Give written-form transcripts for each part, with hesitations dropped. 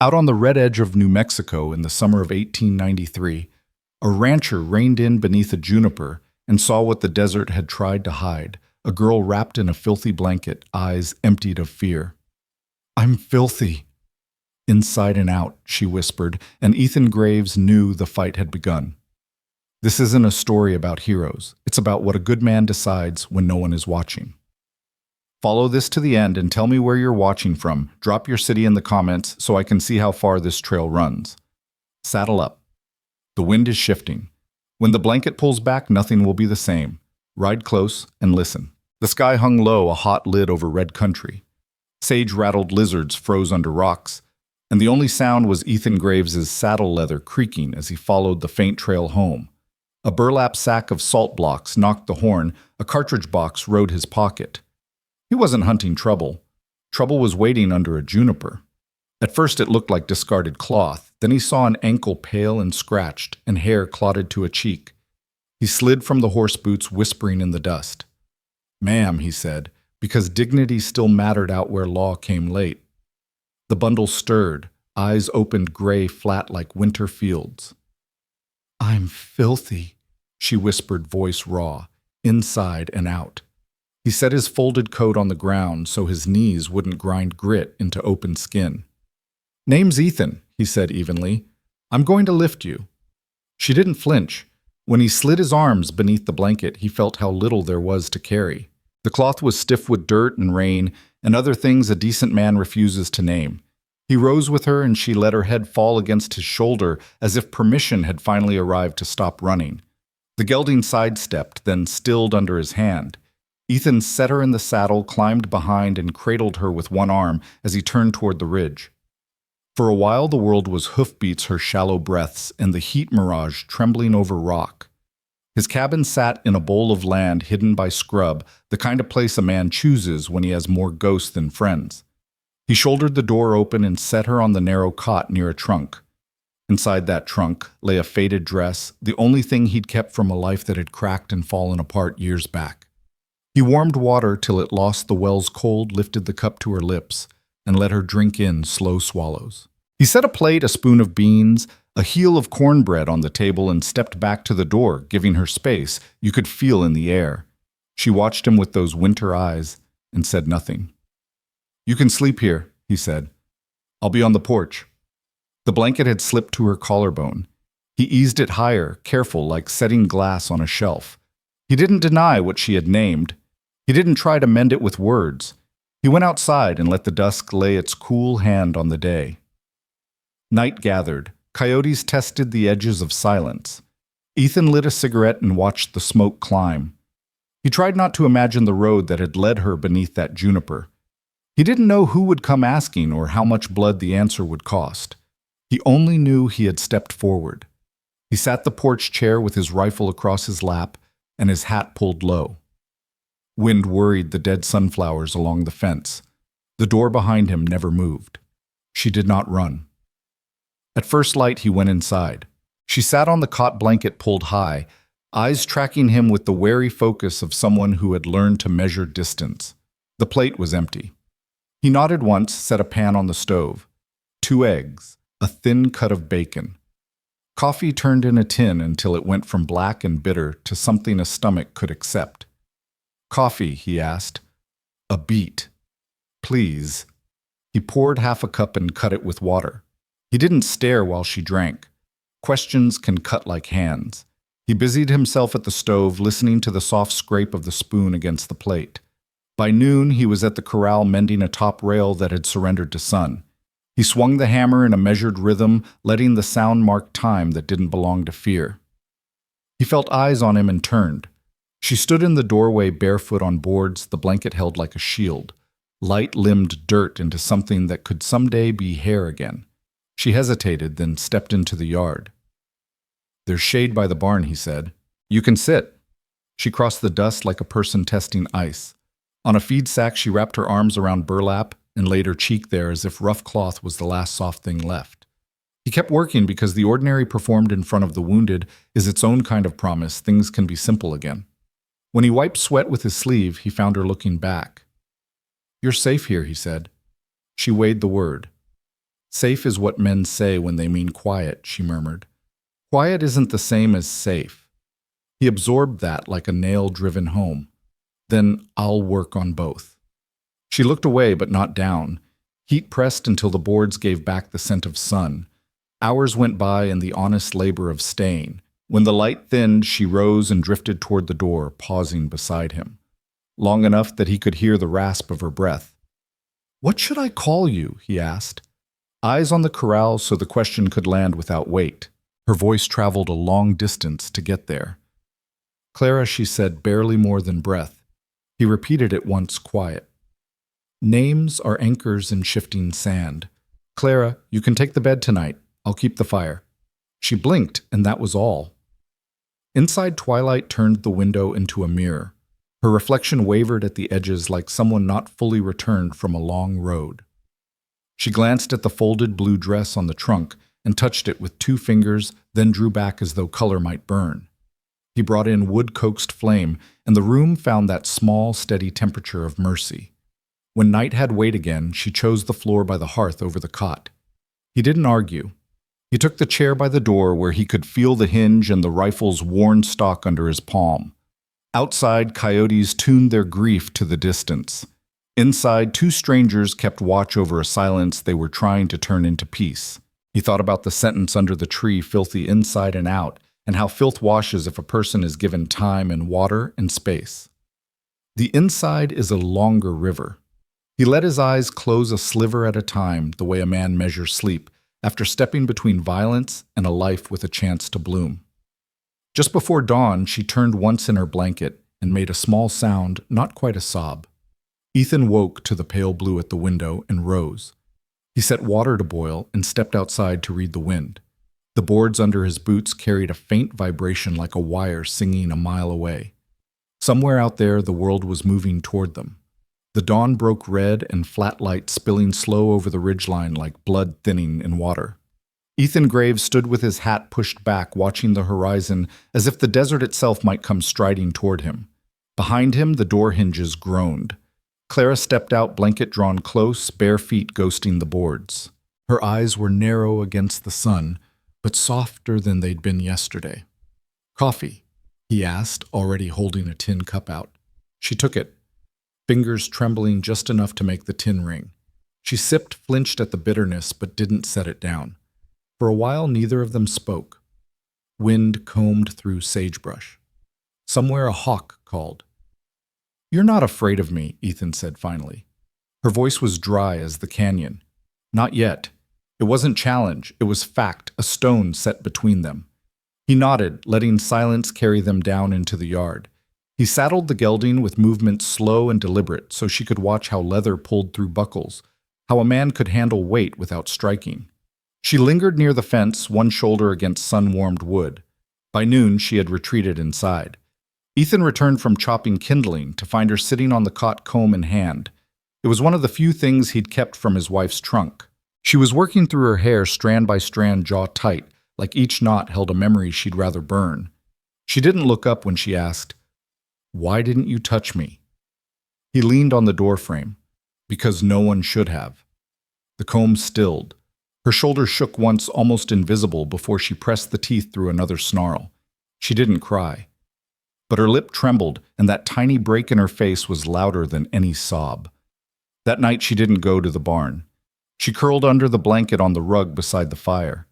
Out on the red edge of New Mexico in the summer of 1893, a rancher reined in beneath a juniper and saw what the desert had tried to hide, a girl wrapped in a filthy blanket, eyes emptied of fear. "I'm filthy." "Inside and out," she whispered, and Ethan Graves knew the fight had begun. This isn't a story about heroes. It's about what a good man decides when no one is watching. Follow this to the end and tell me where you're watching from. Drop your city in the comments so I can see how far this trail runs. Saddle up. The wind is shifting. When the blanket pulls back, nothing will be the same. Ride close and listen. The sky hung low, a hot lid over red country. Sage-rattled lizards froze under rocks, and the only sound was Ethan Graves' saddle leather creaking as he followed the faint trail home. A burlap sack of salt blocks knocked the horn, a cartridge box rode his pocket. He wasn't hunting trouble. Trouble was waiting under a juniper. At first it looked like discarded cloth. Then he saw an ankle pale and scratched, and hair clotted to a cheek. He slid from the horse boots, whispering in the dust. "Ma'am," he said, because dignity still mattered out where law came late. The bundle stirred, eyes opened gray flat like winter fields. "I'm filthy," she whispered, voice raw, inside and out. He set his folded coat on the ground so his knees wouldn't grind grit into open skin. "Name's Ethan," he said evenly. "I'm going to lift you." She didn't flinch. When he slid his arms beneath the blanket, he felt how little there was to carry. The cloth was stiff with dirt and rain and other things a decent man refuses to name. He rose with her and she let her head fall against his shoulder as if permission had finally arrived to stop running. The gelding sidestepped, then stilled under his hand. Ethan set her in the saddle, climbed behind, and cradled her with one arm as he turned toward the ridge. For a while the world was hoofbeats her shallow breaths and the heat mirage trembling over rock. His cabin sat in a bowl of land hidden by scrub, the kind of place a man chooses when he has more ghosts than friends. He shouldered the door open and set her on the narrow cot near a trunk. Inside that trunk lay a faded dress, the only thing he'd kept from a life that had cracked and fallen apart years back. He warmed water till it lost the well's cold, lifted the cup to her lips, and let her drink in slow swallows. He set a plate, a spoon of beans, a heel of cornbread on the table and stepped back to the door, giving her space you could feel in the air. She watched him with those winter eyes and said nothing. "You can sleep here," he said. "I'll be on the porch." The blanket had slipped to her collarbone. He eased it higher, careful, like setting glass on a shelf. He didn't deny what she had named. He didn't try to mend it with words. He went outside and let the dusk lay its cool hand on the day. Night gathered. Coyotes tested the edges of silence. Ethan lit a cigarette and watched the smoke climb. He tried not to imagine the road that had led her beneath that juniper. He didn't know who would come asking or how much blood the answer would cost. He only knew he had stepped forward. He sat the porch chair with his rifle across his lap and his hat pulled low. Wind worried the dead sunflowers along the fence. The door behind him never moved. She did not run. At first light, he went inside. She sat on the cot blanket pulled high, eyes tracking him with the wary focus of someone who had learned to measure distance. The plate was empty. He nodded once, set a pan on the stove. 2 eggs, a thin cut of bacon. Coffee turned in a tin until it went from black and bitter to something a stomach could accept. "Coffee," he asked. "A beet. Please." He poured half a cup and cut it with water. He didn't stare while she drank. Questions can cut like hands. He busied himself at the stove, listening to the soft scrape of the spoon against the plate. By noon, he was at the corral mending a top rail that had surrendered to sun. He swung the hammer in a measured rhythm, letting the sound mark time that didn't belong to fear. He felt eyes on him and turned. She stood in the doorway, barefoot on boards, the blanket held like a shield. Light-limbed dirt into something that could someday be hair again. She hesitated, then stepped into the yard. "There's shade by the barn," he said. "You can sit." She crossed the dust like a person testing ice. On a feed sack, she wrapped her arms around burlap and laid her cheek there as if rough cloth was the last soft thing left. He kept working because the ordinary performed in front of the wounded is its own kind of promise things can be simple again. When he wiped sweat with his sleeve, he found her looking back. "You're safe here," he said. She weighed the word. Safe is what men say when they mean quiet, she murmured. Quiet isn't the same as safe. He absorbed that like a nail driven home. Then I'll work on both. She looked away but not down. Heat pressed until the boards gave back the scent of sun. Hours went by in the honest labor of staying. When the light thinned, she rose and drifted toward the door, pausing beside him. Long enough that he could hear the rasp of her breath. "What should I call you?" he asked. Eyes on the corral so the question could land without weight. Her voice traveled a long distance to get there. "Clara," she said, barely more than breath. He repeated it once, quiet. "Names are anchors in shifting sand. Clara, you can take the bed tonight. I'll keep the fire." She blinked, and that was all. Inside, twilight turned the window into a mirror. Her reflection wavered at the edges like someone not fully returned from a long road. She glanced at the folded blue dress on the trunk and touched it with 2 fingers, then drew back as though color might burn. He brought in wood-coaxed flame, and the room found that small, steady temperature of mercy. When night had weight again, she chose the floor by the hearth over the cot. He didn't argue. He took the chair by the door where he could feel the hinge and the rifle's worn stock under his palm. Outside, coyotes tuned their grief to the distance. Inside, 2 strangers kept watch over a silence they were trying to turn into peace. He thought about the sentence under the tree, filthy inside and out, and how filth washes if a person is given time and water and space. The inside is a longer river. He let his eyes close a sliver at a time, the way a man measures sleep, after stepping between violence and a life with a chance to bloom. Just before dawn, she turned once in her blanket and made a small sound, not quite a sob. Ethan woke to the pale blue at the window and rose. He set water to boil and stepped outside to read the wind. The boards under his boots carried a faint vibration like a wire singing a mile away. Somewhere out there, the world was moving toward them. The dawn broke red and flat light spilling slow over the ridgeline like blood thinning in water. Ethan Graves stood with his hat pushed back, watching the horizon as if the desert itself might come striding toward him. Behind him, the door hinges groaned. Clara stepped out, blanket drawn close, bare feet ghosting the boards. Her eyes were narrow against the sun, but softer than they'd been yesterday. "Coffee?" he asked, already holding a tin cup out. She took it, fingers trembling just enough to make the tin ring. She sipped, flinched at the bitterness, but didn't set it down. For a while, neither of them spoke. Wind combed through sagebrush. Somewhere a hawk called. "You're not afraid of me," Ethan said finally. Her voice was dry as the canyon. Not yet. It wasn't challenge, it was fact, a stone set between them. He nodded, letting silence carry them down into the yard. He saddled the gelding with movements slow and deliberate so she could watch how leather pulled through buckles, how a man could handle weight without striking. She lingered near the fence, one shoulder against sun-warmed wood. By noon, she had retreated inside. Ethan returned from chopping kindling to find her sitting on the cot, comb in hand. It was one of the few things he'd kept from his wife's trunk. She was working through her hair strand by strand, jaw tight, like each knot held a memory she'd rather burn. She didn't look up when she asked, "Why didn't you touch me?" He leaned on the doorframe. "Because no one should have." The comb stilled. Her shoulder shook once, almost invisible, before she pressed the teeth through another snarl. She didn't cry. But her lip trembled, and that tiny break in her face was louder than any sob. That night she didn't go to the barn. She curled under the blanket on the rug beside the fire.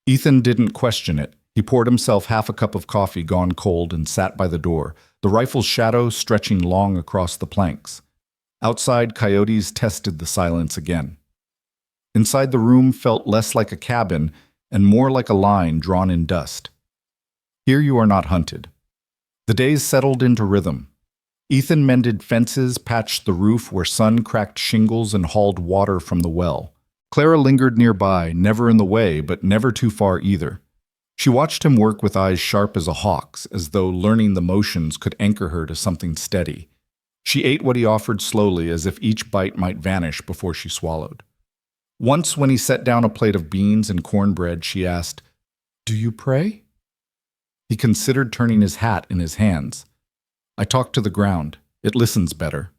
Ethan didn't question it. He poured himself half a cup of coffee gone cold and sat by the door, the rifle's shadow stretching long across the planks. Outside, coyotes tested the silence again. Inside, the room felt less like a cabin and more like a line drawn in dust. Here you are not hunted. The days settled into rhythm. Ethan mended fences, patched the roof where sun cracked shingles, and hauled water from the well. Clara lingered nearby, never in the way, but never too far either. She watched him work with eyes sharp as a hawk's, as though learning the motions could anchor her to something steady. She ate what he offered slowly, as if each bite might vanish before she swallowed. Once, when he set down a plate of beans and cornbread, she asked, "Do you pray?" He considered turning his hat in his hands. "I talk to the ground. It listens better."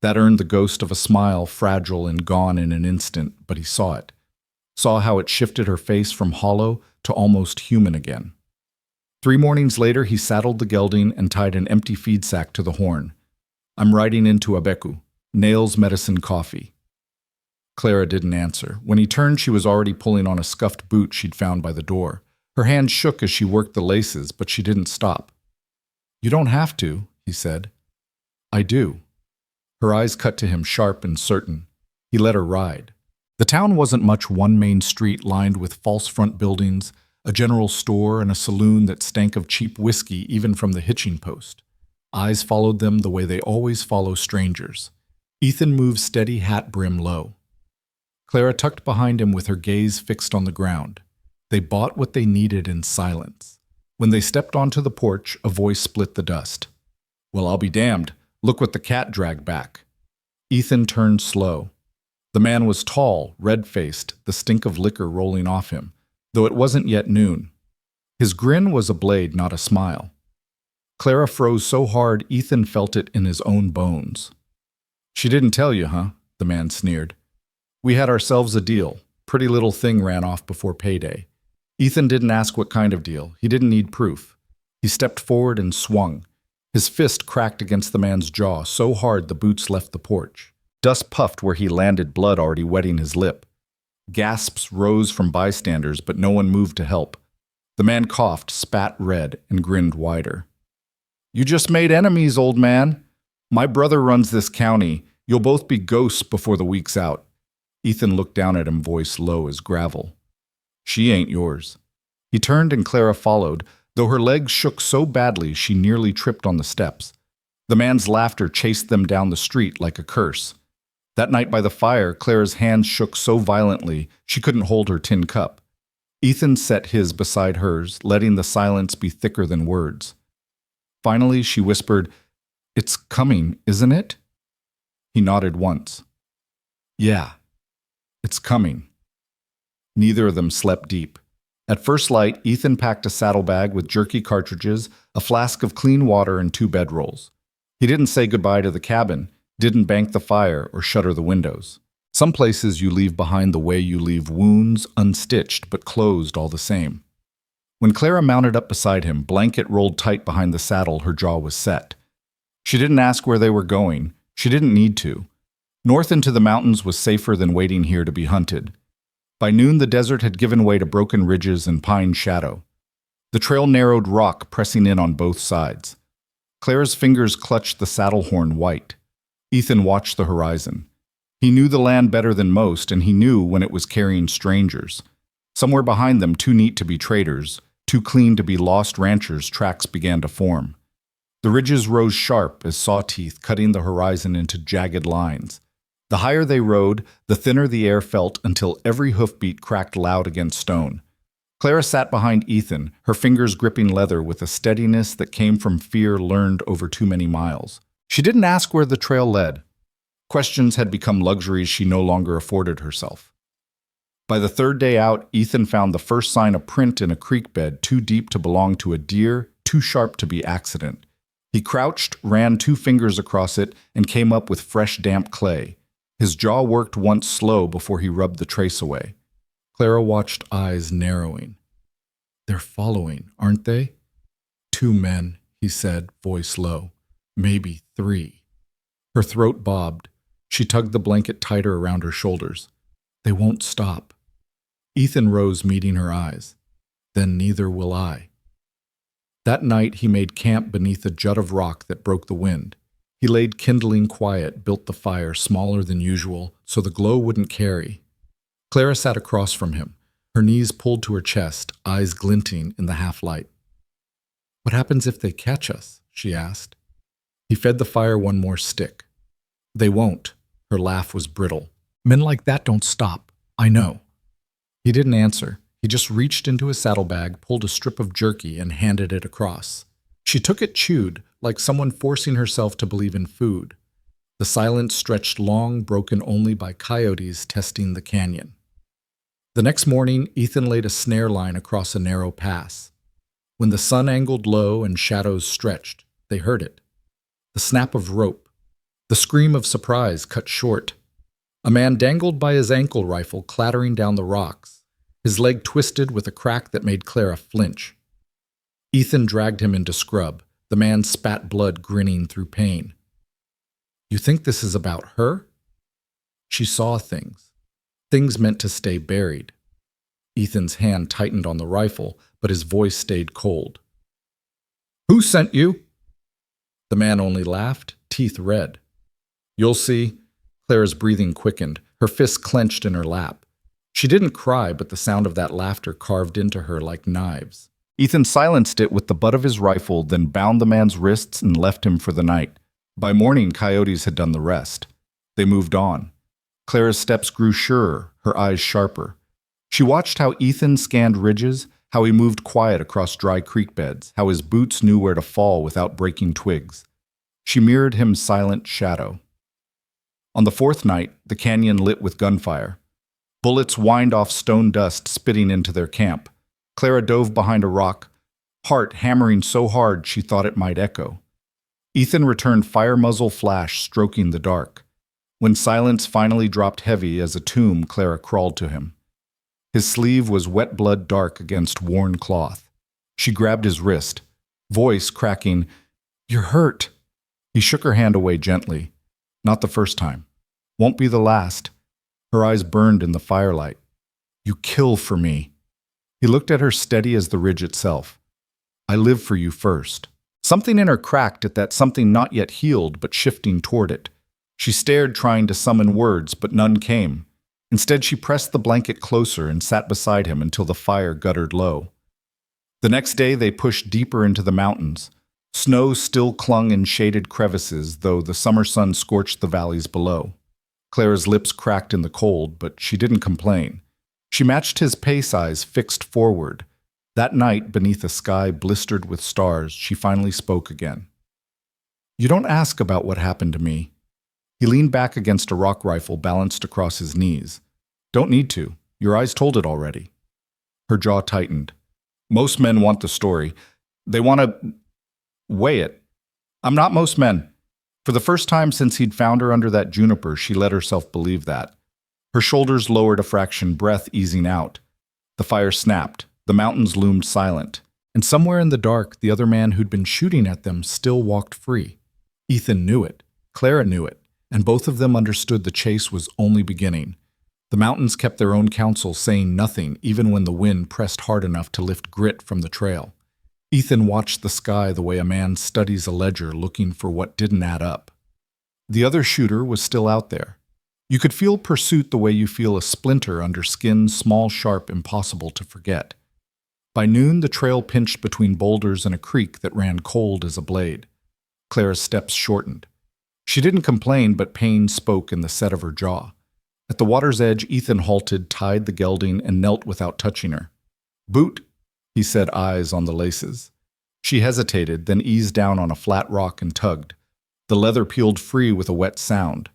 That earned the ghost of a smile, fragile and gone in an instant, but he saw it. saw how it shifted her face from hollow to almost human again. 3 mornings later, he saddled the gelding and tied an empty feed sack to the horn. "I'm riding into Abeku. Nails, medicine, coffee." Clara didn't answer. When he turned, she was already pulling on a scuffed boot she'd found by the door. Her hand shook as she worked the laces, but she didn't stop. "You don't have to," he said. "I do." Her eyes cut to him, sharp and certain. He let her ride. The town wasn't much one main street lined with false front buildings, a general store, and a saloon that stank of cheap whiskey even from the hitching post. Eyes followed them the way they always follow strangers. Ethan moved steady, hat brim low. Clara tucked behind him with her gaze fixed on the ground. They bought what they needed in silence. When they stepped onto the porch, a voice split the dust. "Well, I'll be damned. Look what the cat dragged back." Ethan turned slow. The man was tall, red-faced, the stink of liquor rolling off him, though it wasn't yet noon. His grin was a blade, not a smile. Clara froze so hard Ethan felt it in his own bones. "She didn't tell you, huh?" the man sneered. "We had ourselves a deal. Pretty little thing ran off before payday." Ethan didn't ask what kind of deal. He didn't need proof. He stepped forward and swung. His fist cracked against the man's jaw so hard the boots left the porch. Dust puffed where he landed, blood already wetting his lip. Gasps rose from bystanders, but no one moved to help. The man coughed, spat red, and grinned wider. "You just made enemies, old man. My brother runs this county. You'll both be ghosts before the week's out." Ethan looked down at him, voice low as gravel. "She ain't yours." He turned and Clara followed, though her legs shook so badly she nearly tripped on the steps. The man's laughter chased them down the street like a curse. That night by the fire, Clara's hands shook so violently she couldn't hold her tin cup. Ethan set his beside hers, letting the silence be thicker than words. Finally, she whispered, "It's coming, isn't it?" He nodded once. "Yeah, it's coming." Neither of them slept deep. At first light, Ethan packed a saddlebag with jerky cartridges, a flask of clean water, and 2 bedrolls. He didn't say goodbye to the cabin, didn't bank the fire or shutter the windows. Some places you leave behind the way you leave wounds, unstitched but closed all the same. When Clara mounted up beside him, blanket rolled tight behind the saddle, her jaw was set. She didn't ask where they were going. She didn't need to. North into the mountains was safer than waiting here to be hunted. By noon, the desert had given way to broken ridges and pine shadow. The trail narrowed rock, pressing in on both sides. Clara's fingers clutched the saddle horn white. Ethan watched the horizon. He knew the land better than most, and he knew when it was carrying strangers. Somewhere behind them, too neat to be traders, too clean to be lost ranchers, tracks began to form. The ridges rose sharp as saw teeth, cutting the horizon into jagged lines. The higher they rode, the thinner the air felt until every hoofbeat cracked loud against stone. Clara sat behind Ethan, her fingers gripping leather with a steadiness that came from fear learned over too many miles. She didn't ask where the trail led. Questions had become luxuries she no longer afforded herself. By the 3rd day out, Ethan found the first sign of print in a creek bed too deep to belong to a deer, too sharp to be accident. He crouched, ran 2 fingers across it, and came up with fresh, damp clay. His jaw worked once slow before he rubbed the trace away. Clara watched, eyes narrowing. "They're following, aren't they?" "2 men," he said, voice low. "Maybe 3. Her throat bobbed. She tugged the blanket tighter around her shoulders. "They won't stop." Ethan rose, meeting her eyes. "Then neither will I." That night he made camp beneath a jut of rock that broke the wind. He laid kindling quiet, built the fire smaller than usual so the glow wouldn't carry. Clara sat across from him, her knees pulled to her chest, eyes glinting in the half-light. "What happens if they catch us?" she asked. He fed the fire one more stick. "They won't." Her laugh was brittle. "Men like that don't stop. I know." He didn't answer. He just reached into his saddlebag, pulled a strip of jerky, and handed it across. She took it chewed, like someone forcing herself to believe in food. The silence stretched long, broken only by coyotes testing the canyon. The next morning, Ethan laid a snare line across a narrow pass. When the sun angled low and shadows stretched, they heard it. The snap of rope. The scream of surprise cut short. A man dangled by his ankle rifle, clattering down the rocks. His leg twisted with a crack that made Clara flinch. Ethan dragged him into scrub. The man spat blood, grinning through pain. You think this is about her? She saw things. Things meant to stay buried. Ethan's hand tightened on the rifle, but his voice stayed cold. Who sent you? The man only laughed, teeth red. You'll see. Clara's breathing quickened, her fists clenched in her lap. She didn't cry, but the sound of that laughter carved into her like knives. Ethan silenced it with the butt of his rifle, then bound the man's wrists and left him for the night. By morning, coyotes had done the rest. They moved on. Clara's steps grew surer, her eyes sharper. She watched how Ethan scanned ridges, how he moved quiet across dry creek beds, how his boots knew where to fall without breaking twigs. She mirrored him's silent shadow. On the fourth night, the canyon lit with gunfire. Bullets whined off stone dust, spitting into their camp. Clara dove behind a rock, heart hammering so hard she thought it might echo. Ethan returned fire muzzle flash, stroking the dark. When silence finally dropped heavy as a tomb, Clara crawled to him. His sleeve was wet blood dark against worn cloth. She grabbed his wrist, voice cracking, "You're hurt." He shook her hand away gently. Not the first time. Won't be the last. Her eyes burned in the firelight. You kill for me. He looked at her steady as the ridge itself. I live for you first. Something in her cracked at that something not yet healed, but shifting toward it. She stared, trying to summon words, but none came. Instead, she pressed the blanket closer and sat beside him until the fire guttered low. The next day, they pushed deeper into the mountains. Snow still clung in shaded crevices, though the summer sun scorched the valleys below. Clara's lips cracked in the cold, but she didn't complain. She matched his pace, eyes fixed forward. That night, beneath a sky blistered with stars, she finally spoke again. You don't ask about what happened to me. He leaned back against a rock rifle balanced across his knees. Don't need to. Your eyes told it already. Her jaw tightened. Most men want the story. They want to weigh it. I'm not most men. For the first time since he'd found her under that juniper, she let herself believe that. Her shoulders lowered a fraction, breath easing out. The fire snapped. The mountains loomed silent. And somewhere in the dark, the other man who'd been shooting at them still walked free. Ethan knew it. Clara knew it. And both of them understood the chase was only beginning. The mountains kept their own counsel, saying nothing, even when the wind pressed hard enough to lift grit from the trail. Ethan watched the sky the way a man studies a ledger looking for what didn't add up. The other shooter was still out there. You could feel pursuit the way you feel a splinter under skin, small, sharp, impossible to forget. By noon, the trail pinched between boulders and a creek that ran cold as a blade. Clara's steps shortened. She didn't complain, but pain spoke in the set of her jaw. At the water's edge, Ethan halted, tied the gelding, and knelt without touching her. Boot, he said, eyes on the laces. She hesitated, then eased down on a flat rock and tugged. The leather peeled free with a wet sound.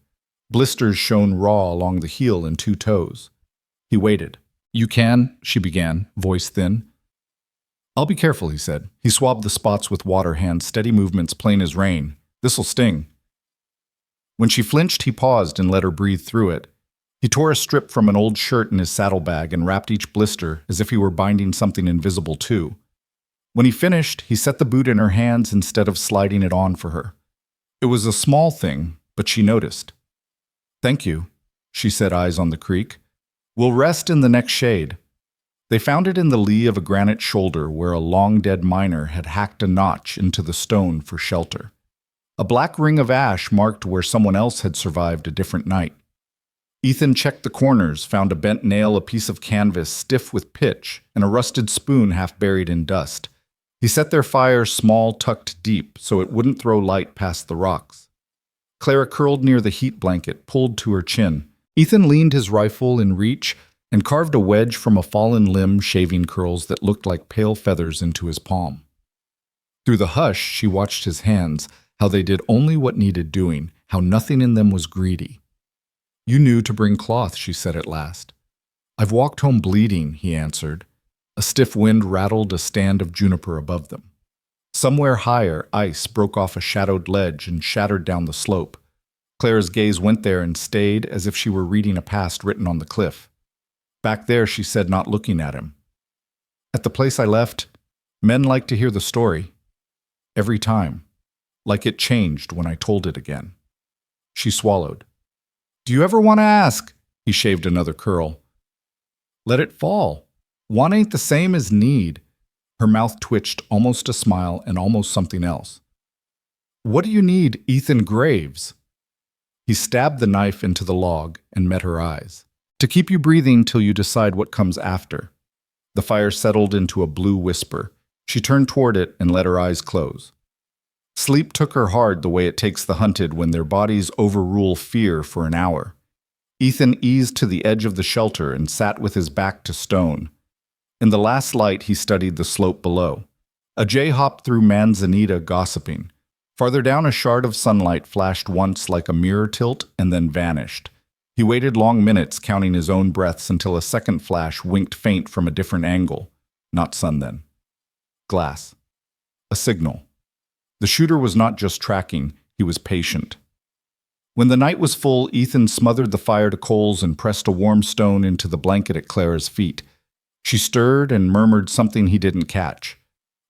Blisters shone raw along the heel and two toes. He waited. You can, she began, voice thin. I'll be careful, he said. He swabbed the spots with water, hands steady movements, plain as rain. This'll sting. When she flinched, he paused and let her breathe through it. He tore a strip from an old shirt in his saddlebag and wrapped each blister as if he were binding something invisible too. When he finished, he set the boot in her hands instead of sliding it on for her. It was a small thing, but she noticed. Thank you, she said, eyes on the creek. We'll rest in the next shade. They found it in the lee of a granite shoulder where a long-dead miner had hacked a notch into the stone for shelter. A black ring of ash marked where someone else had survived a different night. Ethan checked the corners, found a bent nail, a piece of canvas stiff with pitch, and a rusted spoon half buried in dust. He set their fire small, tucked deep, so it wouldn't throw light past the rocks. Clara curled near the heat blanket, pulled to her chin. Ethan leaned his rifle in reach and carved a wedge from a fallen limb, shaving curls that looked like pale feathers into his palm. Through the hush, she watched his hands, how they did only what needed doing, how nothing in them was greedy. You knew to bring cloth, she said at last. I've walked home bleeding, he answered. A stiff wind rattled a stand of juniper above them. Somewhere higher, ice broke off a shadowed ledge and shattered down the slope. Clara's gaze went there and stayed as if she were reading a past written on the cliff. Back there, she said, not looking at him. At the place I left, men like to hear the story. Every time. Like it changed when I told it again. She swallowed. Do you ever want to ask? He shaved another curl. Let it fall. Want ain't the same as need. Her mouth twitched, almost a smile and almost something else. What do you need, Ethan Graves? He stabbed the knife into the log and met her eyes. To keep you breathing till you decide what comes after. The fire settled into a blue whisper. She turned toward it and let her eyes close. Sleep took her hard the way it takes the hunted when their bodies overrule fear for an hour. Ethan eased to the edge of the shelter and sat with his back to stone. In the last light, he studied the slope below. A jay hopped through manzanita gossiping. Farther down, a shard of sunlight flashed once like a mirror tilt and then vanished. He waited long minutes, counting his own breaths until a second flash winked faint from a different angle. Not sun then. Glass. A signal. The shooter was not just tracking, he was patient. When the night was full, Ethan smothered the fire to coals and pressed a warm stone into the blanket at Clara's feet. She stirred and murmured something he didn't catch.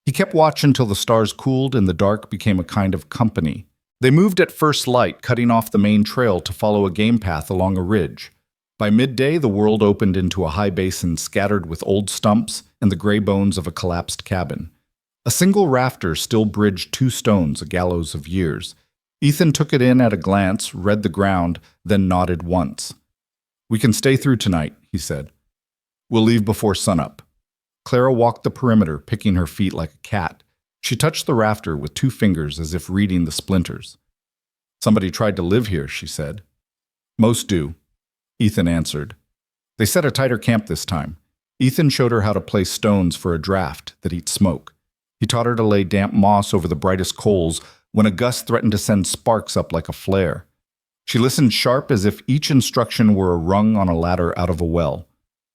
He kept watch until the stars cooled and the dark became a kind of company. They moved at first light, cutting off the main trail to follow a game path along a ridge. By midday, the world opened into a high basin scattered with old stumps and the gray bones of a collapsed cabin. A single rafter still bridged two stones, a gallows of years. Ethan took it in at a glance, read the ground, then nodded once. We can stay through tonight, he said. We'll leave before sunup. Clara walked the perimeter, picking her feet like a cat. She touched the rafter with two fingers as if reading the splinters. Somebody tried to live here, she said. Most do, Ethan answered. They set a tighter camp this time. Ethan showed her how to place stones for a draft that eat smoke. He taught her to lay damp moss over the brightest coals when a gust threatened to send sparks up like a flare. She listened sharp as if each instruction were a rung on a ladder out of a well.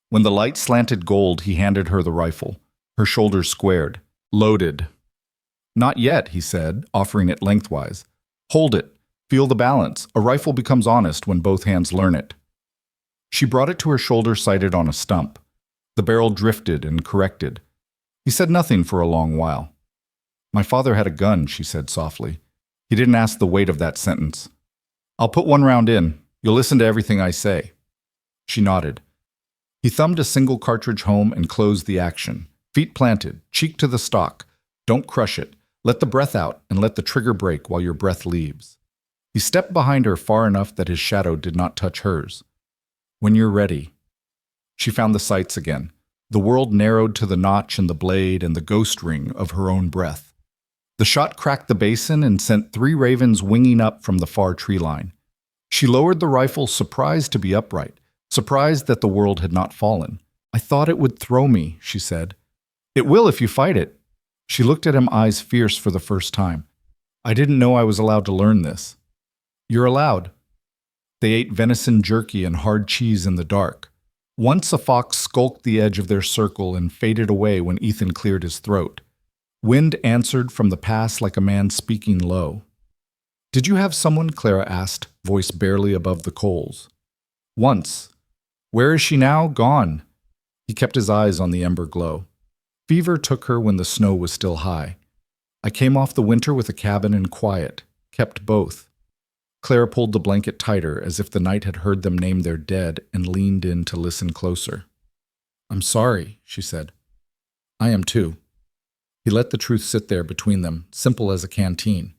When the light slanted gold, he handed her the rifle. Her shoulders squared. Loaded. Not yet, he said, offering it lengthwise. Hold it. Feel the balance. A rifle becomes honest when both hands learn it. She brought it to her shoulder, sighted on a stump. The barrel drifted and corrected. He said nothing for a long while. My father had a gun, she said softly. He didn't ask the weight of that sentence. I'll put one round in. You'll listen to everything I say. She nodded. He thumbed a single cartridge home and closed the action. Feet planted, cheek to the stock. Don't crush it. Let the breath out and let the trigger break while your breath leaves. He stepped behind her far enough that his shadow did not touch hers. When you're ready. She found the sights again. The world narrowed to the notch in the blade and the ghost ring of her own breath. The shot cracked the basin and sent 3 ravens winging up from the far tree line. She lowered the rifle, surprised to be upright, surprised that the world had not fallen. I thought it would throw me, she said. It will if you fight it. She looked at him, eyes fierce for the first time. I didn't know I was allowed to learn this. You're allowed. They ate venison jerky and hard cheese in the dark. Once a fox skulked the edge of their circle and faded away when Ethan cleared his throat. Wind answered from the pass like a man speaking low. Did you have someone? Clara asked, voice barely above the coals. Once. Where is she now? Gone. He kept his eyes on the ember glow. Fever took her when the snow was still high. I came off the winter with a cabin and quiet, kept both. Clara pulled the blanket tighter as if the night had heard them name their dead and leaned in to listen closer. I'm sorry, she said. I am too. He let the truth sit there between them, simple as a canteen.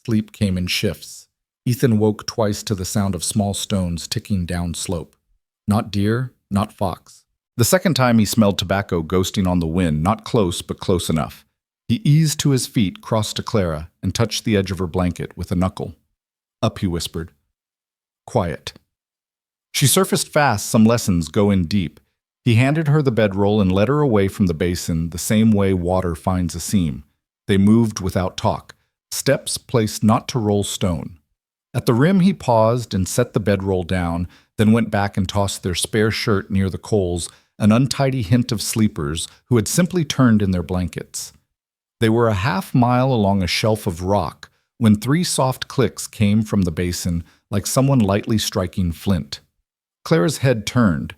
Sleep came in shifts. Ethan woke twice to the sound of small stones ticking down slope. Not deer, not fox. The second time he smelled tobacco ghosting on the wind, not close, but close enough. He eased to his feet, crossed to Clara, and touched the edge of her blanket with a knuckle. Up, he whispered. Quiet. She surfaced fast, some lessons go in deep. He handed her the bedroll and led her away from the basin the same way water finds a seam. They moved without talk, steps placed not to roll stone. At the rim he paused and set the bedroll down, then went back and tossed their spare shirt near the coals, an untidy hint of sleepers who had simply turned in their blankets. They were a half mile along a shelf of rock when 3 soft clicks came from the basin like someone lightly striking flint. Clara's head turned.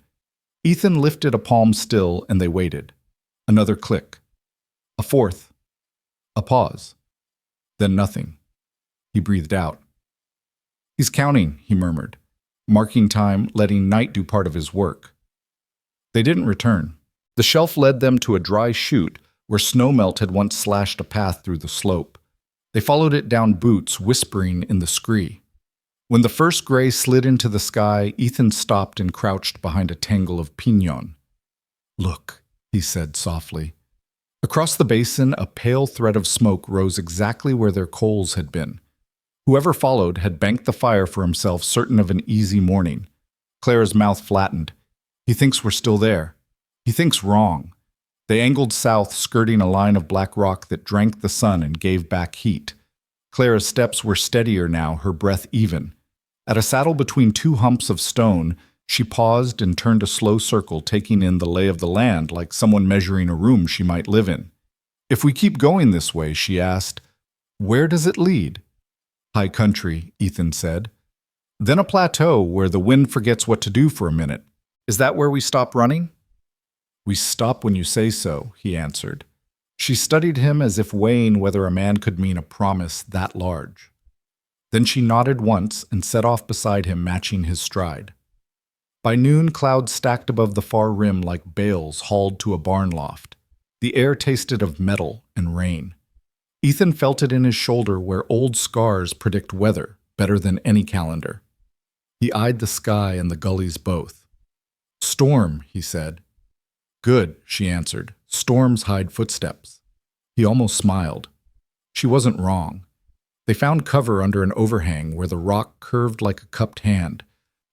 Ethan lifted a palm still, and they waited. Another click. A fourth. A pause. Then nothing. He breathed out. "He's counting," he murmured, marking time, letting night do part of his work. They didn't return. The shelf led them to a dry chute where snowmelt had once slashed a path through the slope. They followed it down boots, whispering in the scree. When the first gray slid into the sky, Ethan stopped and crouched behind a tangle of piñon. "Look," he said softly. Across the basin, a pale thread of smoke rose exactly where their coals had been. Whoever followed had banked the fire for himself, certain of an easy morning. Clara's mouth flattened. "He thinks we're still there. He thinks wrong." They angled south, skirting a line of black rock that drank the sun and gave back heat. Clara's steps were steadier now, her breath even. At a saddle between two humps of stone, she paused and turned a slow circle, taking in the lay of the land like someone measuring a room she might live in. "If we keep going this way," she asked, "where does it lead?" "High country," Ethan said. "Then a plateau where the wind forgets what to do for a minute. Is that where we stop running?" "We stop when you say so," he answered. She studied him as if weighing whether a man could mean a promise that large. Then she nodded once and set off beside him, matching his stride. By noon, clouds stacked above the far rim like bales hauled to a barn loft. The air tasted of metal and rain. Ethan felt it in his shoulder where old scars predict weather better than any calendar. He eyed the sky and the gullies both. "Storm," he said. "Good," she answered. "Storms hide footsteps." He almost smiled. She wasn't wrong. They found cover under an overhang where the rock curved like a cupped hand.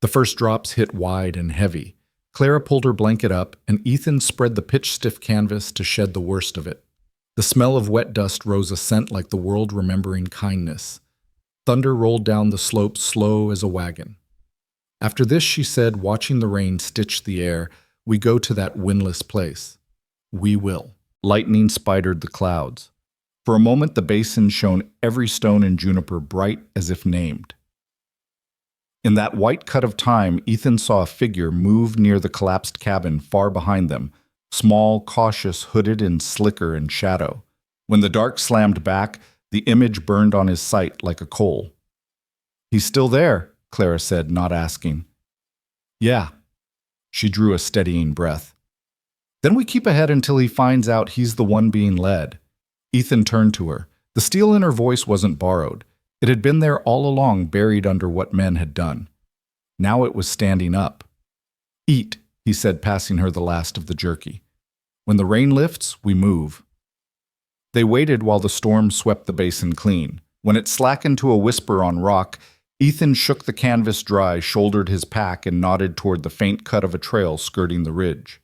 The first drops hit wide and heavy. Clara pulled her blanket up, and Ethan spread the pitch-stiff canvas to shed the worst of it. The smell of wet dust rose a scent like the world remembering kindness. Thunder rolled down the slope slow as a wagon. After this, she said, watching the rain stitch the air, "We go to that windless place." "We will." Lightning spidered the clouds. For a moment, the basin shone every stone in Juniper bright as if named. In that white cut of time, Ethan saw a figure move near the collapsed cabin far behind them, small, cautious, hooded in slicker and shadow. When the dark slammed back, the image burned on his sight like a coal. "He's still there," Clara said, not asking. "Yeah." She drew a steadying breath. "Then we keep ahead until he finds out he's the one being led." Ethan turned to her. The steel in her voice wasn't borrowed. It had been there all along, buried under what men had done. Now it was standing up. "Eat," he said, passing her the last of the jerky. "When the rain lifts, we move." They waited while the storm swept the basin clean. When it slackened to a whisper on rock, Ethan shook the canvas dry, shouldered his pack, and nodded toward the faint cut of a trail skirting the ridge.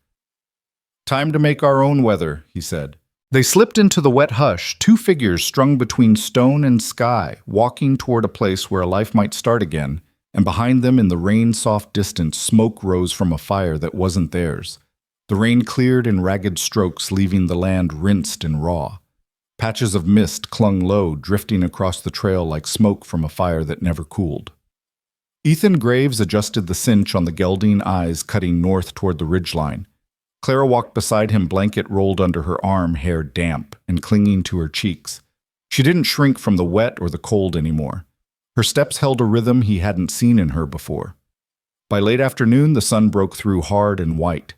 "Time to make our own weather," he said. They slipped into the wet hush, two figures strung between stone and sky, walking toward a place where a life might start again, and behind them in the rain-soft distance, smoke rose from a fire that wasn't theirs. The rain cleared in ragged strokes, leaving the land rinsed and raw. Patches of mist clung low, drifting across the trail like smoke from a fire that never cooled. Ethan Graves adjusted the cinch on the gelding eyes, cutting north toward the ridgeline. Clara walked beside him, blanket rolled under her arm, hair damp and clinging to her cheeks. She didn't shrink from the wet or the cold anymore. Her steps held a rhythm he hadn't seen in her before. By late afternoon, the sun broke through hard and white.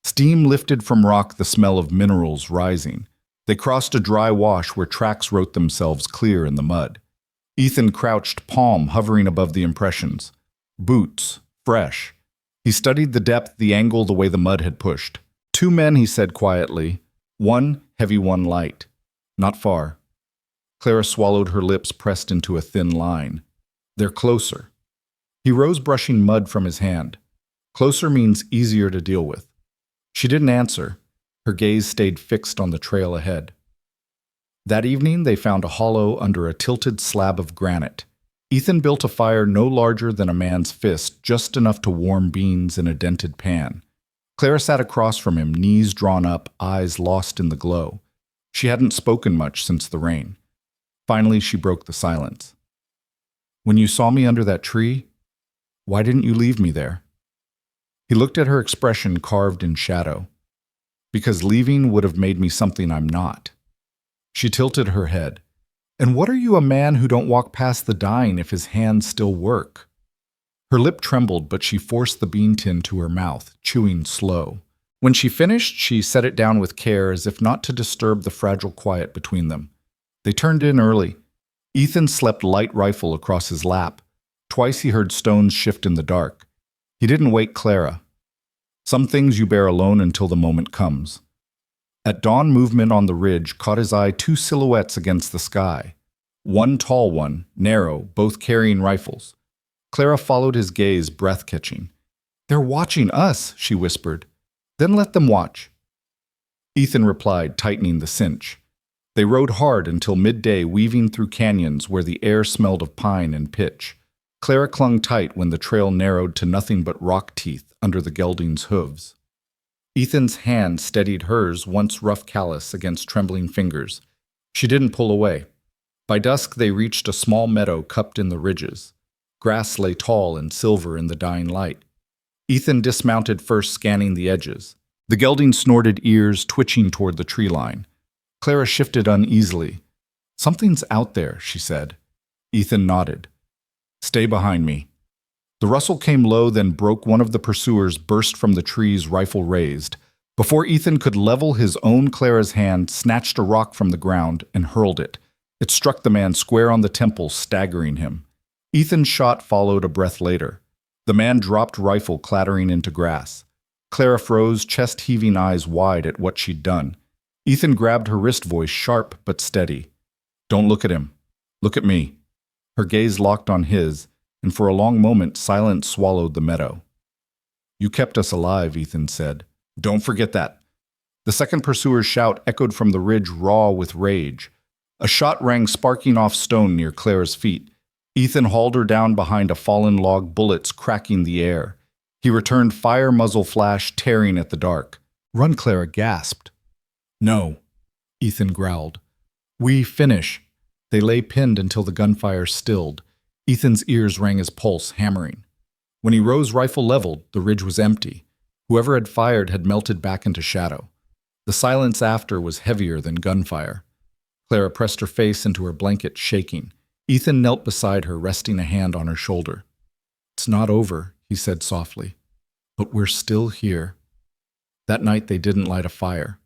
Steam lifted from rock, the smell of minerals rising. They crossed a dry wash where tracks wrote themselves clear in the mud. Ethan crouched, palm hovering above the impressions. Boots, fresh. He studied the depth, the angle, the way the mud had pushed. "Two men," he said quietly. "One heavy, one light. Not far." Clara swallowed, her lips pressed into a thin line. "They're closer." He rose, brushing mud from his hand. "Closer means easier to deal with." She didn't answer. Her gaze stayed fixed on the trail ahead. That evening, they found a hollow under a tilted slab of granite. Ethan built a fire no larger than a man's fist, just enough to warm beans in a dented pan. Clara sat across from him, knees drawn up, eyes lost in the glow. She hadn't spoken much since the rain. Finally, she broke the silence. When you saw me under that tree, why didn't you leave me there?" He looked at her expression carved in shadow. "Because leaving would have made me something I'm not." She tilted her head. "And what are you, a man who don't walk past the dying if his hands still work?" Her lip trembled, but she forced the bean tin to her mouth, chewing slow. When she finished, she set it down with care as if not to disturb the fragile quiet between them. They turned in early. Ethan slept light rifle across his lap. Twice he heard stones shift in the dark. He didn't wake Clara. Some things you bear alone until the moment comes. At dawn, movement on the ridge caught his eye two silhouettes against the sky. One tall one, narrow, both carrying rifles. Clara followed his gaze, breath-catching. "They're watching us," she whispered. "Then let them watch." Ethan replied, tightening the cinch. They rode hard until midday, weaving through canyons where the air smelled of pine and pitch. Clara clung tight when the trail narrowed to nothing but rock teeth under the gelding's hooves. Ethan's hand steadied hers, once rough callous, against trembling fingers. She didn't pull away. By dusk they reached a small meadow cupped in the ridges. Grass lay tall and silver in the dying light. Ethan dismounted first, scanning the edges. The gelding snorted, ears twitching toward the tree line. Clara shifted uneasily. "Something's out there," she said. Ethan nodded. "Stay behind me." The rustle came low, then broke. One of the pursuers burst from the trees, rifle raised. Before Ethan could level his own, Clara's hand snatched a rock from the ground and hurled it. It struck the man square on the temple, staggering him. Ethan's shot followed a breath later. The man dropped rifle, clattering into grass. Clara froze, chest-heaving, eyes wide at what she'd done. Ethan grabbed her wrist, voice sharp but steady. "Don't look at him. Look at me." Her gaze locked on his, and for a long moment silence swallowed the meadow. "You kept us alive," Ethan said. "Don't forget that." The second pursuer's shout echoed from the ridge, raw with rage. A shot rang, sparking off stone near Clara's feet. Ethan hauled her down behind a fallen log, bullets cracking the air. He returned fire, muzzle flash, tearing at the dark. "Run," Clara gasped. "No," Ethan growled. "We finish." They lay pinned until the gunfire stilled. Ethan's ears rang his pulse, hammering. When he rose, rifle leveled, the ridge was empty. Whoever had fired had melted back into shadow. The silence after was heavier than gunfire. Clara pressed her face into her blanket, shaking. Ethan knelt beside her, resting a hand on her shoulder. "It's not over," he said softly. "But we're still here." That night they didn't light a fire.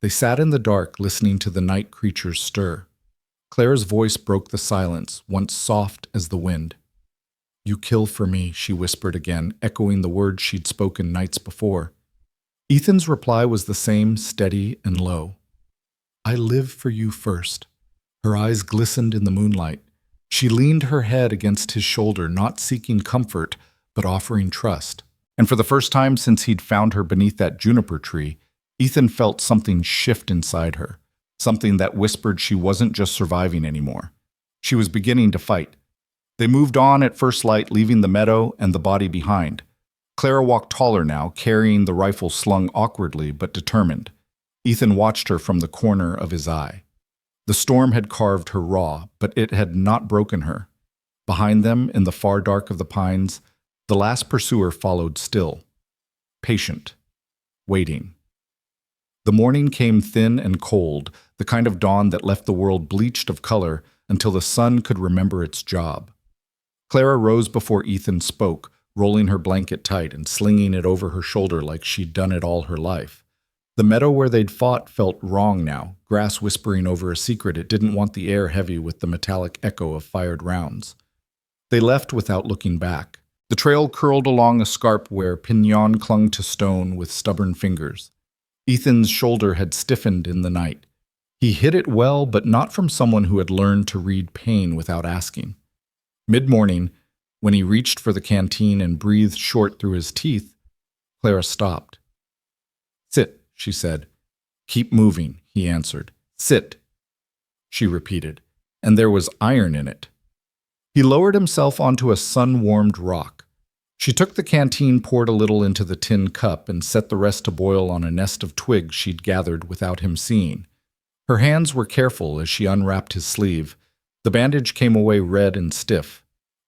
They sat in the dark, listening to the night creatures stir. Clara's voice broke the silence, once soft as the wind. "You kill for me," she whispered again, echoing the words she'd spoken nights before. Ethan's reply was the same, steady and low. "I live for you first." Her eyes glistened in the moonlight. She leaned her head against his shoulder, not seeking comfort, but offering trust. And for the first time since he'd found her beneath that juniper tree, Ethan felt something shift inside her, something that whispered she wasn't just surviving anymore. She was beginning to fight. They moved on at first light, leaving the meadow and the body behind. Clara walked taller now, carrying the rifle slung awkwardly but determined. Ethan watched her from the corner of his eye. The storm had carved her raw, but it had not broken her. Behind them, in the far dark of the pines, the last pursuer followed still. Patient. Waiting. The morning came thin and cold, the kind of dawn that left the world bleached of color until the sun could remember its job. Clara rose before Ethan spoke, rolling her blanket tight and slinging it over her shoulder like she'd done it all her life. The meadow where they'd fought felt wrong now, grass whispering over a secret it didn't want the air heavy with the metallic echo of fired rounds. They left without looking back. The trail curled along a scarp where pinon clung to stone with stubborn fingers. Ethan's shoulder had stiffened in the night. He hit it well, but not from someone who had learned to read pain without asking. Mid-morning, when he reached for the canteen and breathed short through his teeth, Clara stopped. "Sit," she said. "Keep moving," he answered. "Sit," she repeated, and there was iron in it. He lowered himself onto a sun-warmed rock. She took the canteen, poured a little into the tin cup, and set the rest to boil on a nest of twigs she'd gathered without him seeing. Her hands were careful as she unwrapped his sleeve. The bandage came away red and stiff.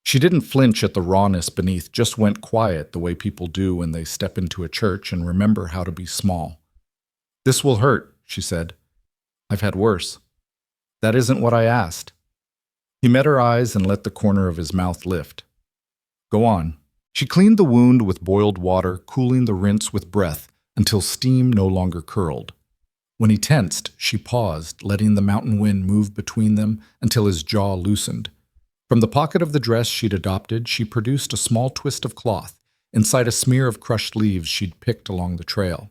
She didn't flinch at the rawness beneath, just went quiet the way people do when they step into a church and remember how to be small. "This will hurt," she said. "I've had worse." "That isn't what I asked." He met her eyes and let the corner of his mouth lift. "Go on." She cleaned the wound with boiled water, cooling the rinse with breath until steam no longer curled. When he tensed, she paused, letting the mountain wind move between them until his jaw loosened. From the pocket of the dress she'd adopted, she produced a small twist of cloth, inside a smear of crushed leaves she'd picked along the trail.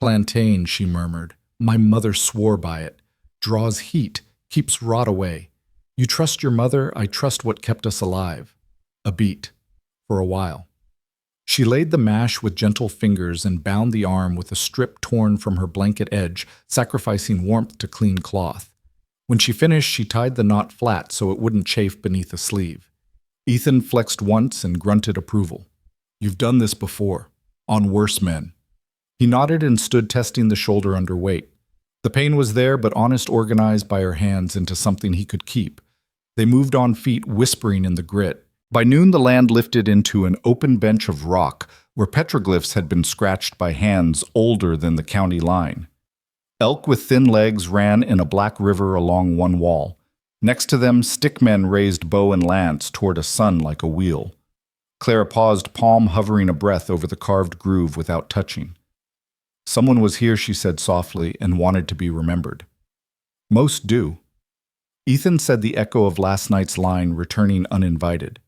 "Plantain," she murmured. "My mother swore by it. Draws heat, keeps rot away. You trust your mother, I trust what kept us alive." A beat. For a while. She laid the mash with gentle fingers and bound the arm with a strip torn from her blanket edge, sacrificing warmth to clean cloth. When she finished, she tied the knot flat so it wouldn't chafe beneath the sleeve. Ethan flexed once and grunted approval. "You've done this before. On worse men." He nodded and stood testing the shoulder under weight. The pain was there, but Honest organized by her hands into something he could keep. They moved on feet, whispering in the grit. By noon, the land lifted into an open bench of rock where petroglyphs had been scratched by hands older than the county line. Elk with thin legs ran in a black river along one wall. Next to them, stickmen raised bow and lance toward a sun like a wheel. Clara paused, palm hovering a breath over the carved groove without touching. "Someone was here," she said softly, "and wanted to be remembered." "Most do." Ethan said the echo of last night's line, returning uninvited.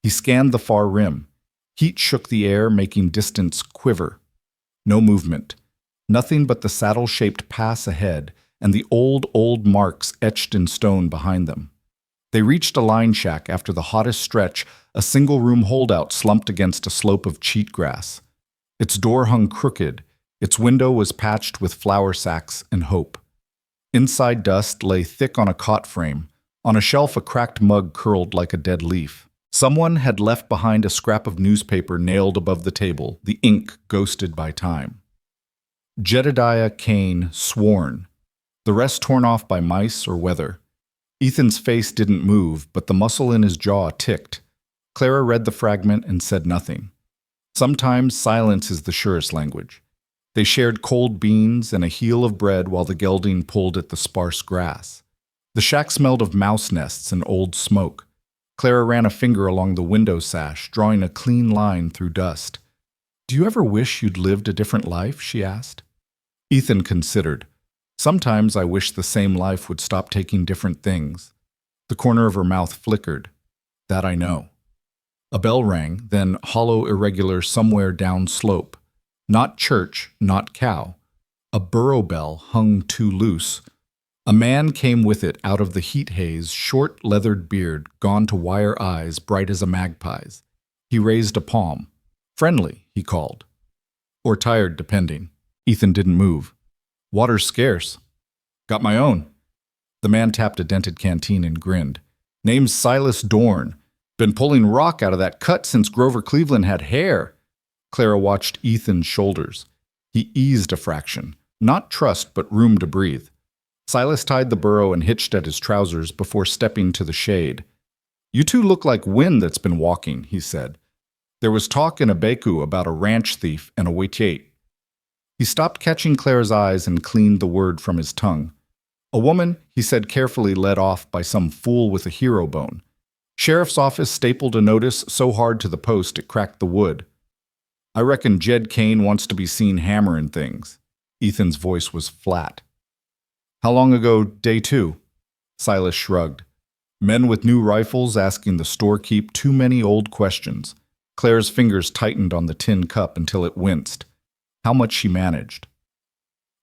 He scanned the far rim. Heat shook the air, making distance quiver. No movement. Nothing but the saddle-shaped pass ahead and the old marks etched in stone behind them. They reached a line shack after the hottest stretch, a single-room holdout slumped against a slope of cheatgrass. Its door hung crooked. Its window was patched with flour sacks and hope. Inside, dust lay thick on a cot frame. On a shelf, a cracked mug curled like a dead leaf. Someone had left behind a scrap of newspaper nailed above the table, the ink ghosted by time. Jedediah Kane, sworn. The rest torn off by mice or weather. Ethan's face didn't move, but the muscle in his jaw ticked. Clara read the fragment and said nothing. Sometimes silence is the surest language. They shared cold beans and a heel of bread while the gelding pulled at the sparse grass. The shack smelled of mouse nests and old smoke. Clara ran a finger along the window sash, drawing a clean line through dust. "Do you ever wish you'd lived a different life?" she asked. Ethan considered. "Sometimes I wish the same life would stop taking different things." The corner of her mouth flickered. "That I know." A bell rang, then hollow, irregular, somewhere down slope. Not church, not cow. A burro bell hung too loose. A man came with it out of the heat haze, short, leathered beard, gone to wire eyes, bright as a magpie's. He raised a palm. "Friendly," he called. Or tired, depending. Ethan didn't move. "Water's scarce." "Got my own." The man tapped a dented canteen and grinned. "Name's Silas Dorn. Been pulling rock out of that cut since Grover Cleveland had hair." Clara watched Ethan's shoulders. He eased a fraction. Not trust, but room to breathe. Silas tied the burro and hitched at his trousers before stepping to the shade. "You two look like wind that's been walking," he said. "There was talk in Abeku about a ranch thief and a Witiate." He stopped, catching Clara's eyes, and cleaned the word from his tongue. "A woman," he said, carefully led off by some fool with a hero bone. "Sheriff's office stapled a notice so hard to the post it cracked the wood. I reckon Jed Kane wants to be seen hammering things." Ethan's voice was flat. "How long ago, day 2? Silas shrugged. Men with new rifles asking the storekeep too many old questions. Claire's fingers tightened on the tin cup until it winced. How much she managed.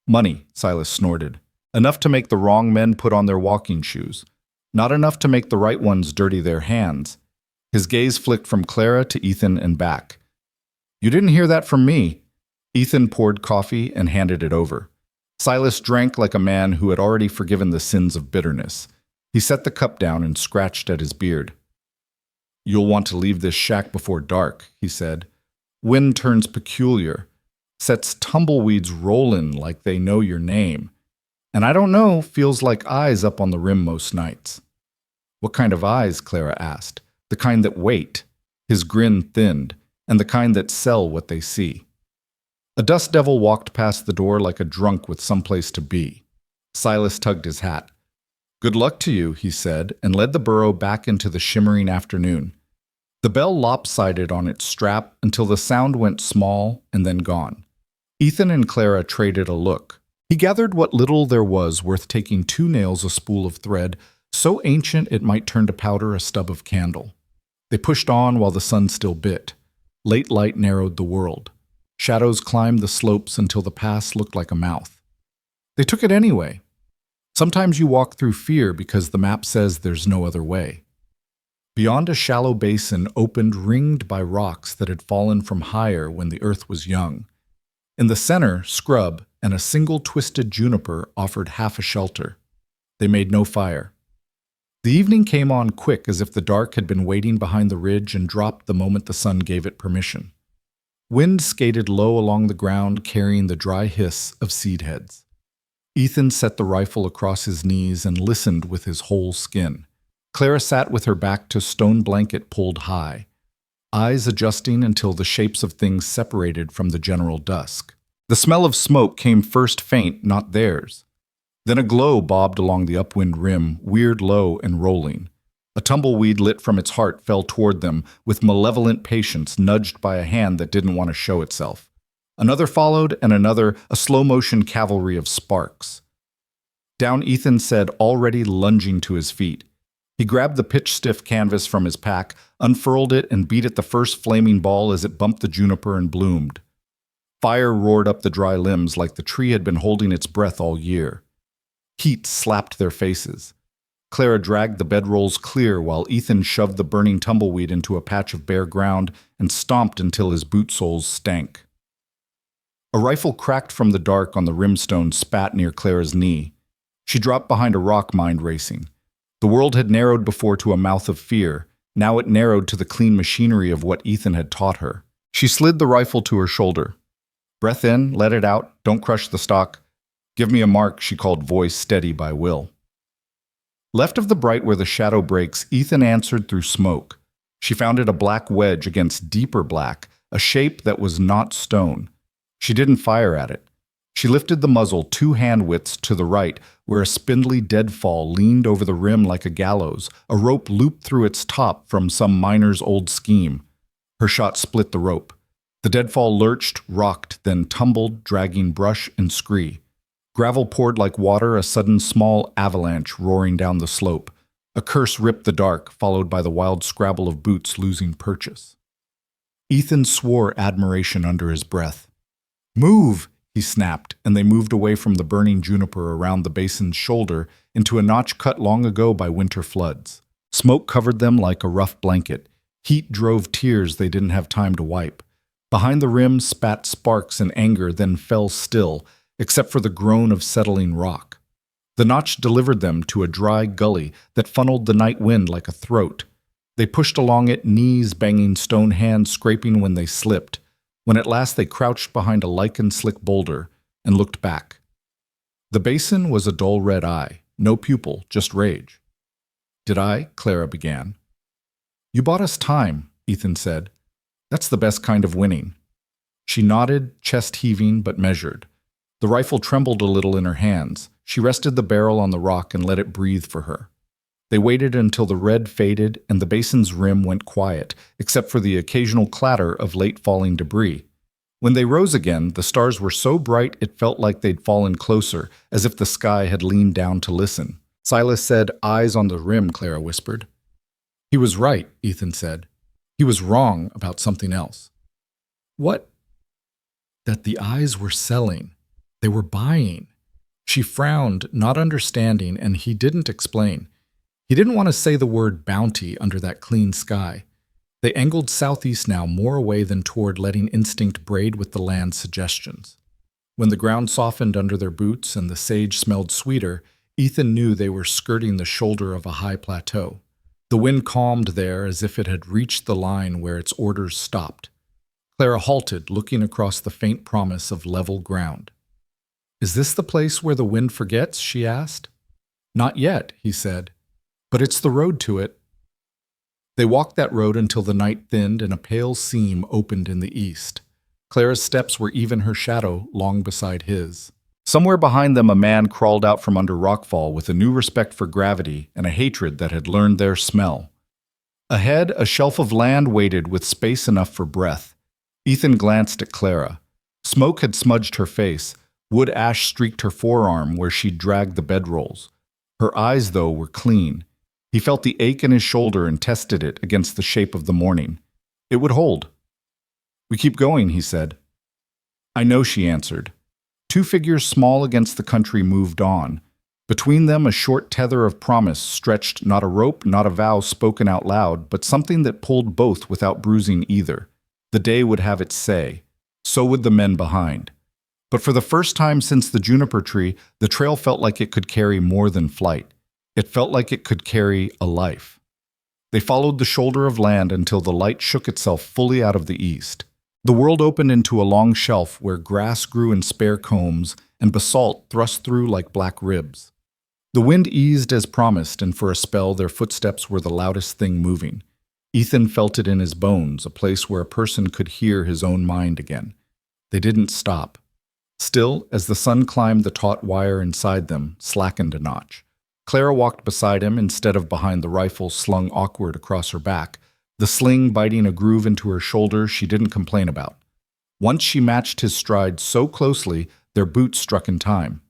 "Money," Silas snorted. "Enough to make the wrong men put on their walking shoes. Not enough to make the right ones dirty their hands." His gaze flicked from Clara to Ethan and back. "You didn't hear that from me." Ethan poured coffee and handed it over. Silas drank like a man who had already forgiven the sins of bitterness. He set the cup down and scratched at his beard. "You'll want to leave this shack before dark," he said. "Wind turns peculiar. Sets tumbleweeds rollin' like they know your name. And I don't know, feels like eyes up on the rim most nights." "What kind of eyes?" Clara asked. the kind that wait, his grin thinned, and the kind that sell what they see. A dust devil walked past the door like a drunk with someplace to be. Silas tugged his hat. "Good luck to you," he said, and led the burro back into the shimmering afternoon. The bell lopsided on its strap until the sound went small and then gone. Ethan and Clara traded a look. He gathered what little there was worth taking 2 nails a spool of thread, so ancient it might turn to powder a stub of candle. They pushed on while the sun still bit. Late light narrowed the world. Shadows climbed the slopes until the pass looked like a mouth. They took it anyway. Sometimes you walk through fear because the map says there's no other way. Beyond, a shallow basin opened, ringed by rocks that had fallen from higher when the earth was young. In the center, scrub and a single twisted juniper offered half a shelter. They made no fire. The evening came on quick, as if the dark had been waiting behind the ridge and dropped the moment the sun gave it permission. Wind skated low along the ground, carrying the dry hiss of seed heads. Ethan set the rifle across his knees and listened with his whole skin. Clara sat with her back to stone blanket pulled high, eyes adjusting until the shapes of things separated from the general dusk. The smell of smoke came first faint, not theirs. Then a glow bobbed along the upwind rim, weird low and rolling. A tumbleweed lit from its heart fell toward them with malevolent patience, nudged by a hand that didn't want to show itself. Another followed, and another, a slow-motion cavalry of sparks. Down Ethan said, already lunging to his feet. He grabbed the pitch-stiff canvas from his pack, unfurled it, and beat at the first flaming ball as it bumped the juniper and bloomed. Fire roared up the dry limbs like the tree had been holding its breath all year. Heat slapped their faces. Clara dragged the bedrolls clear while Ethan shoved the burning tumbleweed into a patch of bare ground and stomped until his boot soles stank. A rifle cracked from the dark on the rimstone spat near Clara's knee. She dropped behind a rock, mind racing. The world had narrowed before to a mouth of fear. Now it narrowed to the clean machinery of what Ethan had taught her. She slid the rifle to her shoulder. "Breath in, let it out, don't crush the stock. Give me a mark," she called, voice steady by will. Left of the bright where the shadow breaks, Ethan answered through smoke. She found it a black wedge against deeper black, a shape that was not stone. She didn't fire at it. She lifted the muzzle 2 hand widths to the right, where a spindly deadfall leaned over the rim like a gallows, a rope looped through its top from some miner's old scheme. Her shot split the rope. The deadfall lurched, rocked, then tumbled, dragging brush and scree. Gravel poured like water, a sudden small avalanche roaring down the slope. A curse ripped the dark, followed by the wild scrabble of boots losing purchase. Ethan swore admiration under his breath. "Move!" he snapped, and they moved away from the burning juniper around the basin's shoulder into a notch cut long ago by winter floods. Smoke covered them like a rough blanket. Heat drove tears they didn't have time to wipe. Behind the rim spat sparks and anger, then fell still, except for the groan of settling rock. The notch delivered them to a dry gully that funneled the night wind like a throat. They pushed along it, knees banging, stone hands scraping when they slipped. When at last they crouched behind a lichen-slick boulder and looked back. The basin was a dull red eye, no pupil, just rage. "Did I?" Clara began. "You bought us time," Ethan said. "That's the best kind of winning." She nodded, chest heaving but measured. The rifle trembled a little in her hands. She rested the barrel on the rock and let it breathe for her. They waited until the red faded and the basin's rim went quiet, except for the occasional clatter of late-falling debris. When they rose again, the stars were so bright it felt like they'd fallen closer, as if the sky had leaned down to listen. Silas said, "Eyes on the rim," Clara whispered. "He was right," Ethan said. "He was wrong about something else." "What?" "That the eyes were selling. They were buying." She frowned, not understanding, and he didn't explain. He didn't want to say the word bounty under that clean sky. They angled southeast now, more away than toward letting instinct braid with the land's suggestions. When the ground softened under their boots and the sage smelled sweeter, Ethan knew they were skirting the shoulder of a high plateau. The wind calmed there as if it had reached the line where its orders stopped. Clara halted, looking across the faint promise of level ground. "Is this the place where the wind forgets?" she asked. "Not yet," he said. "But it's the road to it." They walked that road until the night thinned and a pale seam opened in the east. Clara's steps were even her shadow long beside his. Somewhere behind them a man crawled out from under rockfall with a new respect for gravity and a hatred that had learned their smell. Ahead, a shelf of land waited with space enough for breath. Ethan glanced at Clara. Smoke had smudged her face. Wood ash streaked her forearm where she'd dragged the bedrolls. Her eyes, though, were clean. He felt the ache in his shoulder and tested it against the shape of the morning. It would hold. "We keep going," he said. "I know," she answered. Two figures small against the country moved on. Between them a short tether of promise stretched, not a rope, not a vow spoken out loud, but something that pulled both without bruising either. The day would have its say. So would the men behind. But for the first time since the juniper tree, the trail felt like it could carry more than flight. It felt like it could carry a life. They followed the shoulder of land until the light shook itself fully out of the east. The world opened into a long shelf where grass grew in spare combs and basalt thrust through like black ribs. The wind eased as promised, and for a spell their footsteps were the loudest thing moving. Ethan felt it in his bones, a place where a person could hear his own mind again. They didn't stop. Still, as the sun climbed the taut wire inside them, slackened a notch. Clara walked beside him instead of behind the rifle slung awkward across her back, the sling biting a groove into her shoulder she didn't complain about. Once she matched his stride so closely, their boots struck in time.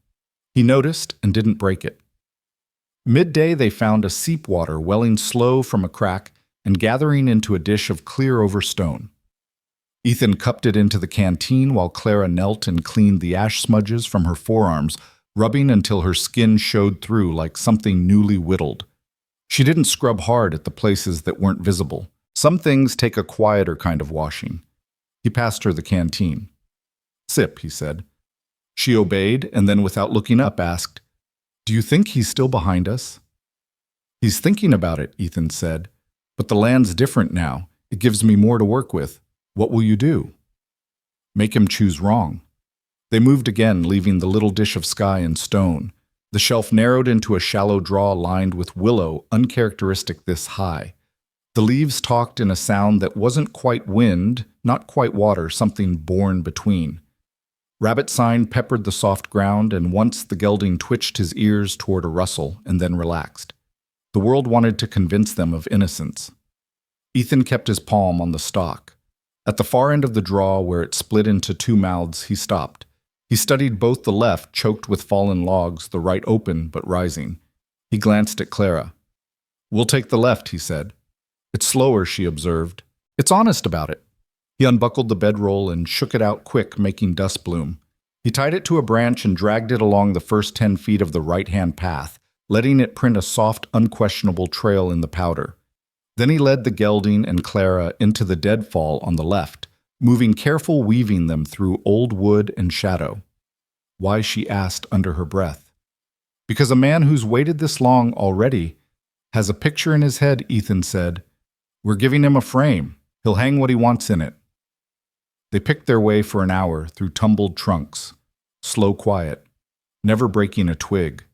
He noticed and didn't break it. Midday they found a seep water welling slow from a crack and gathering into a dish of clear over stone. Ethan cupped it into the canteen while Clara knelt and cleaned the ash smudges from her forearms, rubbing until her skin showed through like something newly whittled. She didn't scrub hard at the places that weren't visible. Some things take a quieter kind of washing. He passed her the canteen. "Sip," he said. She obeyed, and then without looking up asked, "Do you think he's still behind us?" "He's thinking about it," Ethan said. "But the land's different now. It gives me more to work with. What will you do?" "Make him choose wrong." They moved again, leaving the little dish of sky and stone. The shelf narrowed into a shallow draw lined with willow, uncharacteristic this high. The leaves talked in a sound that wasn't quite wind, not quite water, something born between. Rabbit sign peppered the soft ground, and once the gelding twitched his ears toward a rustle and then relaxed. The world wanted to convince them of innocence. Ethan kept his palm on the stalk. At the far end of the draw, where it split into two mouths, he stopped. He studied both the left, choked with fallen logs, the right open but rising. He glanced at Clara. "We'll take the left," he said. "It's slower," she observed. "It's honest about it." He unbuckled the bedroll and shook it out quick, making dust bloom. He tied it to a branch and dragged it along the first 10 feet of the right-hand path, letting it print a soft, unquestionable trail in the powder. Then he led the gelding and Clara into the deadfall on the left, moving careful weaving them through old wood and shadow. Why, she asked under her breath. "Because a man who's waited this long already has a picture in his head," Ethan said. "We're giving him a frame. He'll hang what he wants in it." They picked their way for an hour through tumbled trunks, slow quiet, never breaking a twig.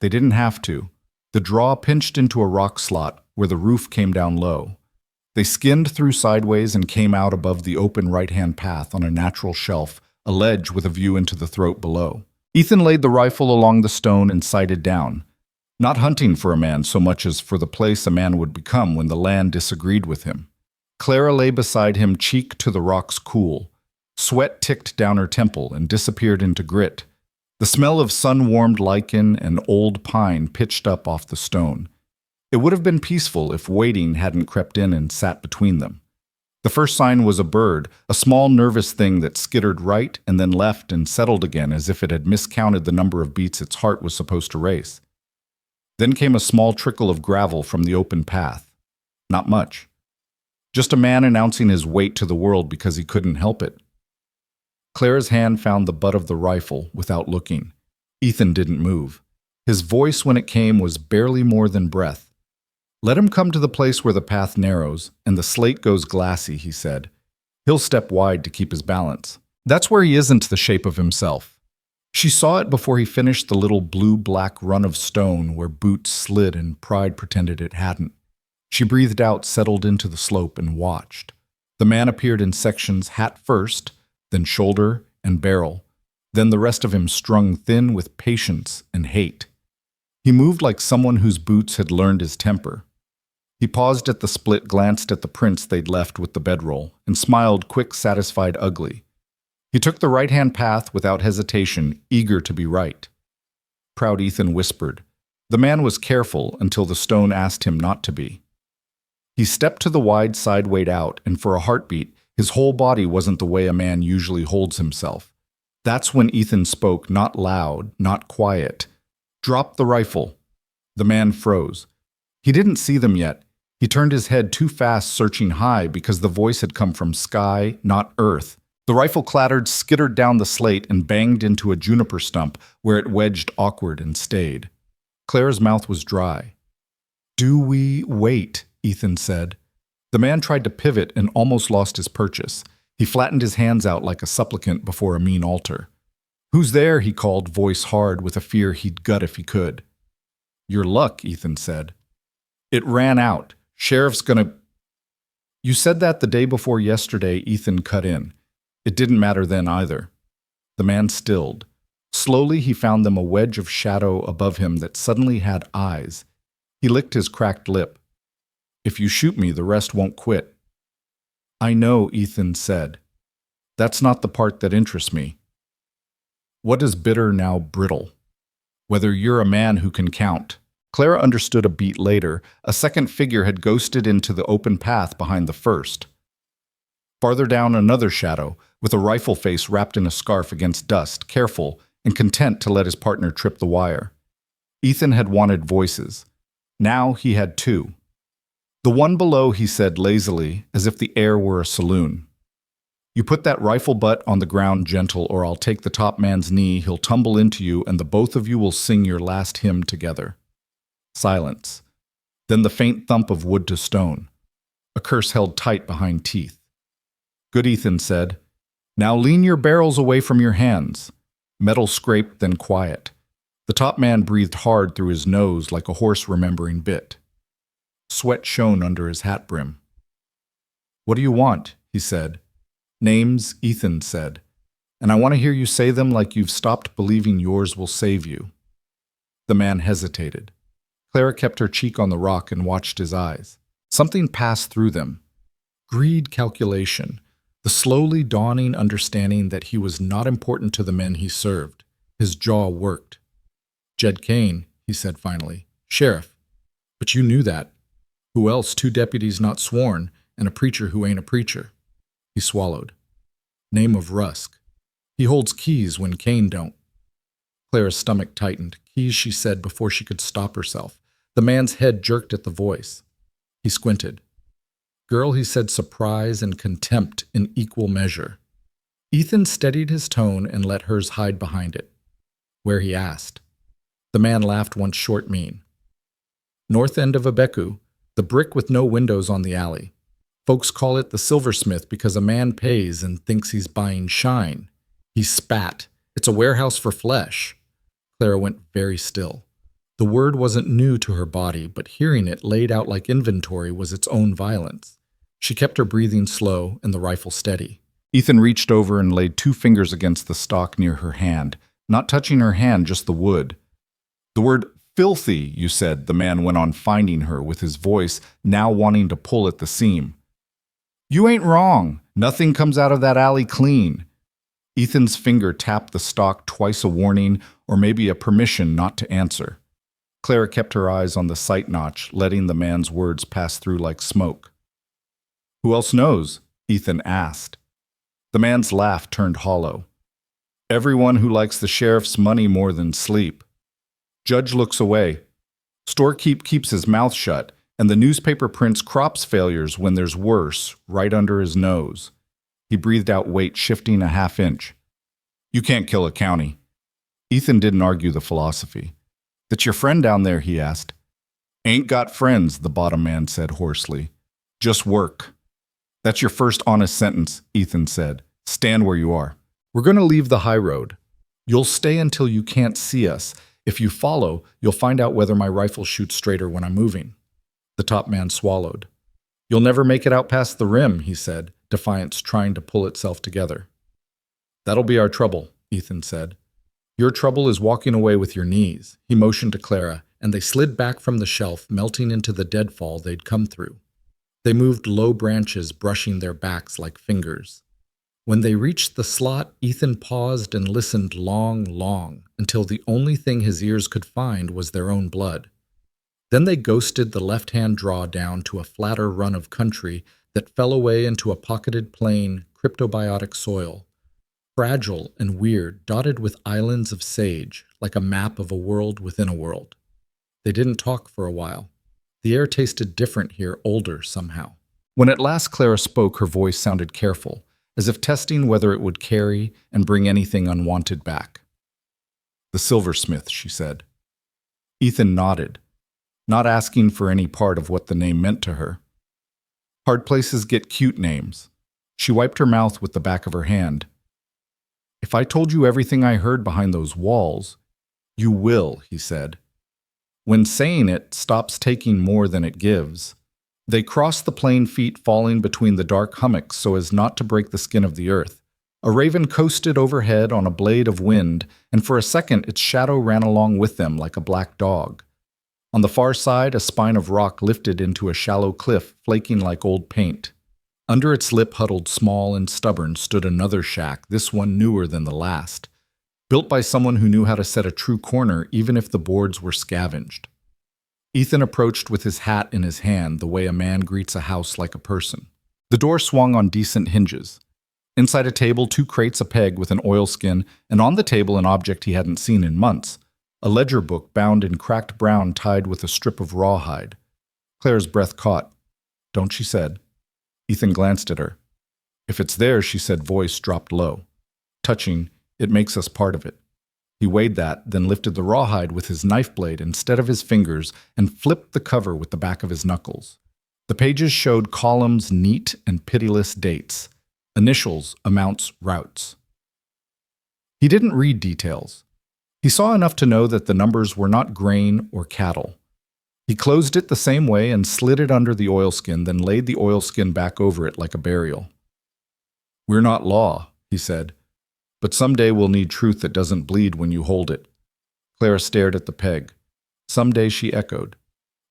They didn't have to. The draw pinched into a rock slot where the roof came down low. They skinned through sideways and came out above the open right-hand path on a natural shelf, a ledge with a view into the throat below. Ethan laid the rifle along the stone and sighted down, not hunting for a man so much as for the place a man would become when the land disagreed with him. Clara lay beside him, cheek to the rock's cool. Sweat ticked down her temple and disappeared into grit. The smell of sun-warmed lichen and old pine pitched up off the stone. It would have been peaceful if waiting hadn't crept in and sat between them. The first sign was a bird, a small nervous thing that skittered right and then left and settled again as if it had miscounted the number of beats its heart was supposed to race. Then came a small trickle of gravel from the open path. Not much. Just a man announcing his weight to the world because he couldn't help it. Clara's hand found the butt of the rifle without looking. Ethan didn't move. His voice when it came was barely more than breath. "Let him come to the place where the path narrows and the slate goes glassy," he said. "He'll step wide to keep his balance. That's where he isn't the shape of himself." She saw it before he finished the little blue-black run of stone where boots slid and pride pretended it hadn't. She breathed out, settled into the slope, and watched. The man appeared in sections, hat first, then shoulder and barrel, then the rest of him strung thin with patience and hate. He moved like someone whose boots had learned his temper. He paused at the split, glanced at the prints they'd left with the bedroll, and smiled, quick, satisfied, ugly. He took the right-hand path without hesitation, eager to be right. Proud Ethan whispered. The man was careful until the stone asked him not to be. He stepped to the wide side, weighed out, and for a heartbeat, his whole body wasn't the way a man usually holds himself. That's when Ethan spoke, not loud, not quiet. Drop the rifle. The man froze. He didn't see them yet. He turned his head too fast, searching high, because the voice had come from sky, not earth. The rifle clattered, skittered down the slate, and banged into a juniper stump, where it wedged awkward and stayed. Clara's mouth was dry. Do we wait? Ethan said. The man tried to pivot and almost lost his purchase. He flattened his hands out like a supplicant before a mean altar. Who's there? He called, voice hard with a fear he'd gut if he could. Your luck, Ethan said. It ran out. Sheriff's gonna... You said that the day before yesterday, Ethan cut in. It didn't matter then either. The man stilled. Slowly he found them a wedge of shadow above him that suddenly had eyes. He licked his cracked lip. If you shoot me, the rest won't quit. I know, Ethan said. That's not the part that interests me. What is bitter now brittle? Whether you're a man who can count. Clara understood a beat later. A second figure had ghosted into the open path behind the first. Farther down, another shadow, with a rifle face wrapped in a scarf against dust, careful and content to let his partner trip the wire. Ethan had wanted voices. Now he had two. The one below, he said lazily, as if the air were a saloon. You put that rifle butt on the ground, gentle, or I'll take the top man's knee, he'll tumble into you, and the both of you will sing your last hymn together. Silence. Then the faint thump of wood to stone. A curse held tight behind teeth. Good, Ethan said. Now lean your barrels away from your hands. Metal scraped, then quiet. The top man breathed hard through his nose like a horse remembering bit. Sweat shone under his hat brim. What do you want? He said. Names, Ethan said. And I want to hear you say them like you've stopped believing yours will save you. The man hesitated. Clara kept her cheek on the rock and watched his eyes. Something passed through them. Greed, calculation, the slowly dawning understanding that he was not important to the men he served. His jaw worked. Jed Kane, he said finally. Sheriff. But you knew that. Who else? 2 deputies not sworn, and a preacher who ain't a preacher. He swallowed. Name of Rusk. He holds keys when Kane don't. Clara's stomach tightened. Keys, she said before she could stop herself. The man's head jerked at the voice. He squinted. Girl, he said, surprise and contempt in equal measure. Ethan steadied his tone and let hers hide behind it. Where, he asked. The man laughed once short, mean. North end of Abeku, the brick with no windows on the alley. Folks call it the silversmith because a man pays and thinks he's buying shine. He spat. It's a warehouse for flesh. Clara went very still. The word wasn't new to her body, but hearing it laid out like inventory was its own violence. She kept her breathing slow and the rifle steady. Ethan reached over and laid 2 fingers against the stock near her hand, not touching her hand, just the wood. The word filthy, you said, the man went on, finding her, with his voice now wanting to pull at the seam. You ain't wrong. Nothing comes out of that alley clean. Ethan's finger tapped the stock twice, a warning, or maybe a permission not to answer. Clara kept her eyes on the sight notch, letting the man's words pass through like smoke. Who else knows? Ethan asked. The man's laugh turned hollow. Everyone who likes the sheriff's money more than sleep. Judge looks away. Storekeep keeps his mouth shut, and the newspaper prints crops failures when there's worse, right under his nose. He breathed out weight, shifting a half inch. You can't kill a county. Ethan didn't argue the philosophy. That's your friend down there, he asked. Ain't got friends, the bottom man said hoarsely. Just work. That's your first honest sentence, Ethan said. Stand where you are. We're going to leave the high road. You'll stay until you can't see us. If you follow, you'll find out whether my rifle shoots straighter when I'm moving. The top man swallowed. "You'll never make it out past the rim," he said, defiance trying to pull itself together. "That'll be our trouble," Ethan said. "Your trouble is walking away with your knees." He motioned to Clara, and they slid back from the shelf, melting into the deadfall they'd come through. They moved low branches, brushing their backs like fingers. When they reached the slot, Ethan paused and listened long, until the only thing his ears could find was their own blood. Then they ghosted the left-hand draw down to a flatter run of country that fell away into a pocketed plain, cryptobiotic soil. Fragile and weird, dotted with islands of sage, like a map of a world within a world. They didn't talk for a while. The air tasted different here, older somehow. When at last Clara spoke, her voice sounded careful, as if testing whether it would carry and bring anything unwanted back. "The silversmith," she said. Ethan nodded, not asking for any part of what the name meant to her. Hard places get cute names. She wiped her mouth with the back of her hand. "If I told you everything I heard behind those walls, you will," he said. "When saying it stops taking more than it gives." They crossed the plain, feet falling between the dark hummocks so as not to break the skin of the earth. A raven coasted overhead on a blade of wind, and for a second its shadow ran along with them like a black dog. On the far side, a spine of rock lifted into a shallow cliff, flaking like old paint. Under its lip, huddled small and stubborn, stood another shack, this one newer than the last, built by someone who knew how to set a true corner even if the boards were scavenged. Ethan approached with his hat in his hand, the way a man greets a house like a person. The door swung on decent hinges. Inside a table, 2 crates, a peg with an oilskin, and on the table an object he hadn't seen in months, a ledger book bound in cracked brown tied with a strip of rawhide. Claire's breath caught. "Don't," she said. Ethan glanced at her. "If it's there," she said, voice dropped low. "Touching, it makes us part of it." He weighed that, then lifted the rawhide with his knife blade instead of his fingers and flipped the cover with the back of his knuckles. The pages showed columns, neat and pitiless dates. Initials, amounts, routes. He didn't read details. He saw enough to know that the numbers were not grain or cattle. He closed it the same way and slid it under the oilskin, then laid the oilskin back over it like a burial. "We're not law," he said. "But someday we'll need truth that doesn't bleed when you hold it." Clara stared at the peg. "Someday," she echoed.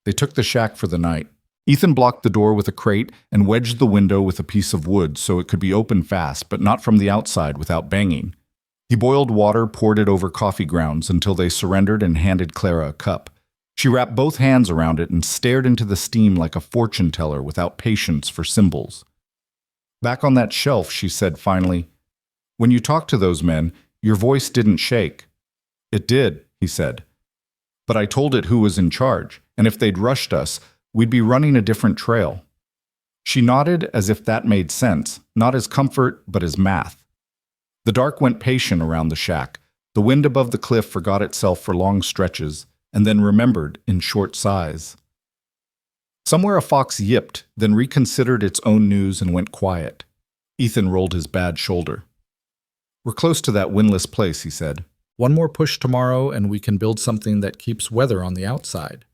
They took the shack for the night. Ethan blocked the door with a crate and wedged the window with a piece of wood so it could be opened fast, but not from the outside without banging. He boiled water, poured it over coffee grounds until they surrendered and handed Clara a cup. She wrapped both hands around it and stared into the steam like a fortune teller without patience for symbols. "Back on that shelf," she said finally. "When you talked to those men, your voice didn't shake." "It did," he said. "But I told it who was in charge, and if they'd rushed us, we'd be running a different trail." She nodded as if that made sense, not as comfort, but as math. The dark went patient around the shack. The wind above the cliff forgot itself for long stretches, and then remembered in short sighs. Somewhere a fox yipped, then reconsidered its own news and went quiet. Ethan rolled his bad shoulder. "We're close to that windless place," he said. "One more push tomorrow and we can build something that keeps weather on the outside."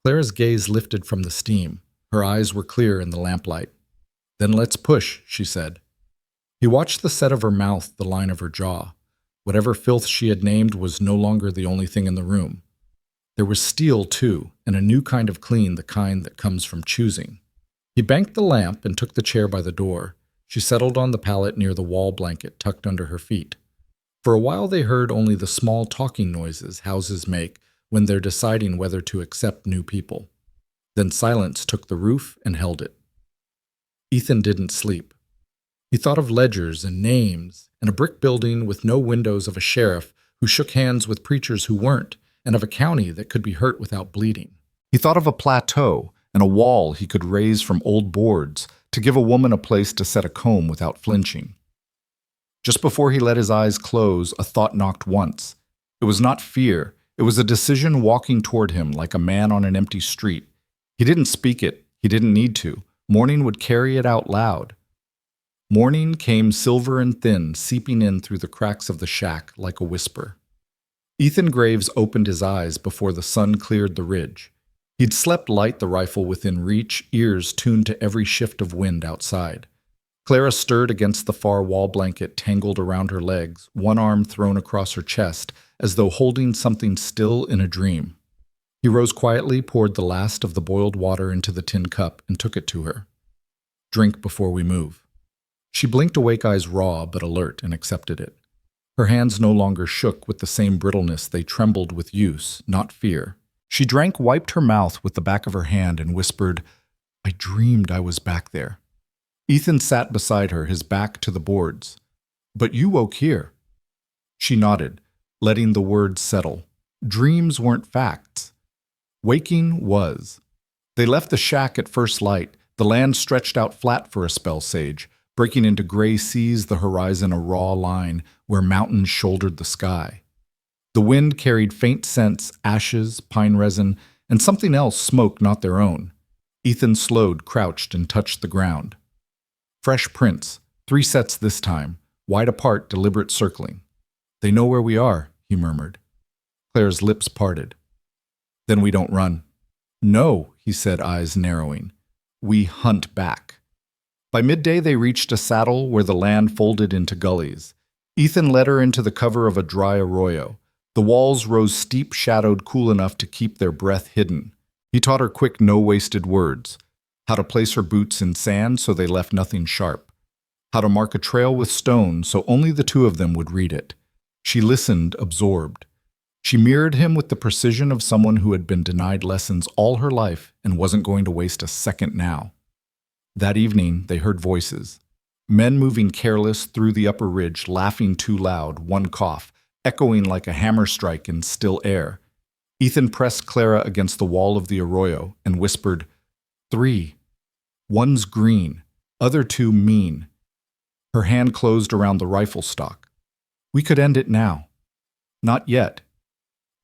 Clara's gaze lifted from the steam. Her eyes were clear in the lamplight. "Then let's push," she said. He watched the set of her mouth, the line of her jaw. Whatever filth she had named was no longer the only thing in the room. There was steel, too, and a new kind of clean, the kind that comes from choosing. He banked the lamp and took the chair by the door. She settled on the pallet near the wall blanket tucked under her feet. For a while they heard only the small talking noises houses make when they're deciding whether to accept new people. Then silence took the roof and held it. Ethan didn't sleep. He thought of ledgers and names, and a brick building with no windows, of a sheriff who shook hands with preachers who weren't, and of a county that could be hurt without bleeding. He thought of a plateau and a wall he could raise from old boards to give a woman a place to set a comb without flinching. Just before he let his eyes close, a thought knocked once. It was not fear. It was a decision walking toward him like a man on an empty street. He didn't speak it. He didn't need to. Morning would carry it out loud. Morning came silver and thin, seeping in through the cracks of the shack like a whisper. Ethan Graves opened his eyes before the sun cleared the ridge. He'd slept light, the rifle within reach, ears tuned to every shift of wind outside. Clara stirred against the far wall blanket tangled around her legs, one arm thrown across her chest, as though holding something still in a dream. He rose quietly, poured the last of the boiled water into the tin cup, and took it to her. "Drink before we move." She blinked, awake eyes raw but alert, and accepted it. Her hands no longer shook with the same brittleness, they trembled with use, not fear. She drank, wiped her mouth with the back of her hand, and whispered, "I dreamed I was back there." Ethan sat beside her, his back to the boards. "But you woke here." She nodded, letting the words settle. Dreams weren't facts. Waking was. They left the shack at first light. The land stretched out flat for a spell sage, breaking into gray seas, the horizon a raw line where mountains shouldered the sky. The wind carried faint scents, ashes, pine resin, and something else, smoke not their own. Ethan slowed, crouched, and touched the ground. Fresh prints, 3 sets this time, wide apart, deliberate circling. "They know where we are," he murmured. Claire's lips parted. "Then we don't run." "No," he said, eyes narrowing. "We hunt back." By midday they reached a saddle where the land folded into gullies. Ethan led her into the cover of a dry arroyo. The walls rose steep, shadowed, cool enough to keep their breath hidden. He taught her quick, no-wasted words. How to place her boots in sand so they left nothing sharp. How to mark a trail with stone so only the two of them would read it. She listened, absorbed. She mirrored him with the precision of someone who had been denied lessons all her life and wasn't going to waste a second now. That evening, they heard voices. Men moving careless through the upper ridge, laughing too loud, one cough, echoing like a hammer strike in still air. Ethan pressed Clara against the wall of the arroyo and whispered, 3. One's green, other 2 mean. Her hand closed around the rifle stock. "We could end it now." "Not yet."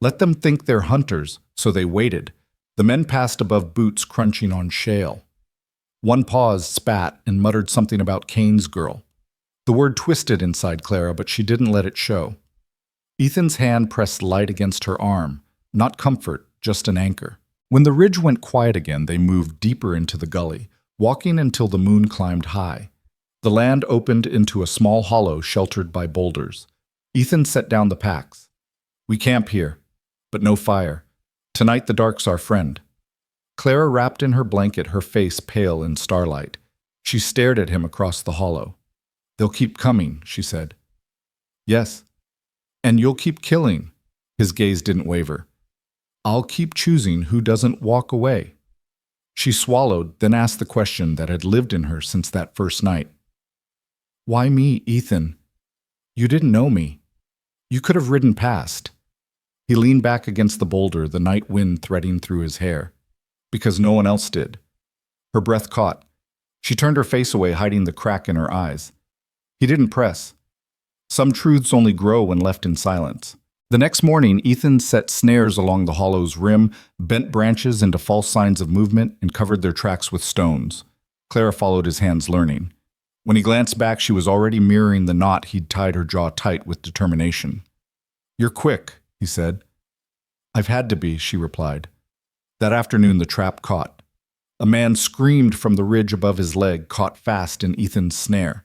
Let them think they're hunters, so they waited. The men passed above boots crunching on shale. One paused, spat, and muttered something about Kane's girl. The word twisted inside Clara, but she didn't let it show. Ethan's hand pressed light against her arm, not comfort, just an anchor. When the ridge went quiet again, they moved deeper into the gully, walking until the moon climbed high. The land opened into a small hollow sheltered by boulders. Ethan set down the packs. "We camp here, but no fire. Tonight the dark's our friend." Clara wrapped in her blanket, her face pale in starlight. She stared at him across the hollow. "They'll keep coming," she said. "Yes. And you'll keep killing." His gaze didn't waver. "I'll keep choosing who doesn't walk away." She swallowed, then asked the question that had lived in her since that first night. "Why me, Ethan? You didn't know me. You could have ridden past." He leaned back against the boulder, the night wind threading through his hair. "Because no one else did." Her breath caught. She turned her face away, hiding the crack in her eyes. He didn't press. Some truths only grow when left in silence. The next morning, Ethan set snares along the hollow's rim, bent branches into false signs of movement, and covered their tracks with stones. Clara followed his hands, learning. When he glanced back, she was already mirroring the knot he'd tied her jaw tight with determination. "You're quick," he said. "I've had to be," she replied. That afternoon, the trap caught. A man screamed from the ridge above his leg, caught fast in Ethan's snare.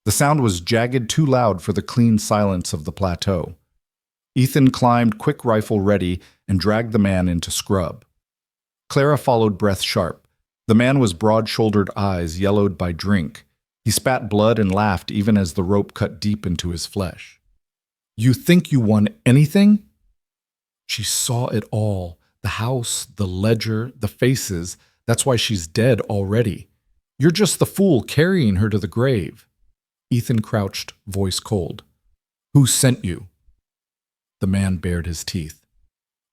The sound was jagged, too loud for the clean silence of the plateau. Ethan climbed, quick rifle ready, and dragged the man into scrub. Clara followed, breath sharp. The man was broad-shouldered, eyes yellowed by drink. He spat blood and laughed even as the rope cut deep into his flesh. "You think you won anything?" She saw it all. The house, the ledger, the faces. That's why she's dead already. You're just the fool carrying her to the grave. Ethan crouched, voice cold. "Who sent you?" The man bared his teeth.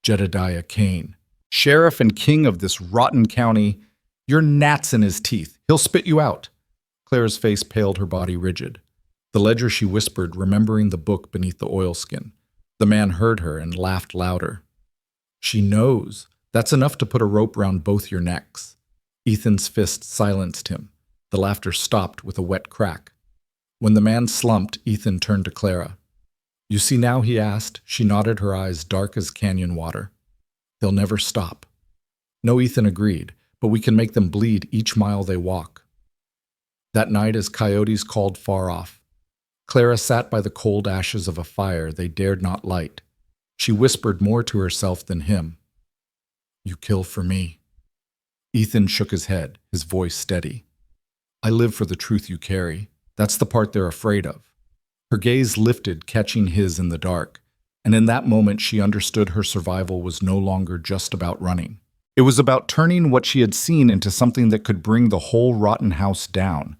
"Jedediah Kane. Sheriff and king of this rotten county. You're gnats in his teeth. He'll spit you out." Clara's face paled, her body rigid. The ledger, she whispered, remembering the book beneath the oilskin. The man heard her and laughed louder. "She knows. That's enough to put a rope round both your necks." Ethan's fist silenced him. The laughter stopped with a wet crack. When the man slumped, Ethan turned to Clara. "You see now?" he asked. She nodded, her eyes dark as canyon water. "They'll never stop." No, Ethan agreed, but we can make them bleed each mile they walk. That night, as coyotes called far off, Clara sat by the cold ashes of a fire they dared not light. She whispered more to herself than him. You kill for me. Ethan shook his head, his voice steady. I live for the truth you carry. That's the part they're afraid of. Her gaze lifted, catching his in the dark, and in that moment she understood her survival was no longer just about running. It was about turning what she had seen into something that could bring the whole rotten house down.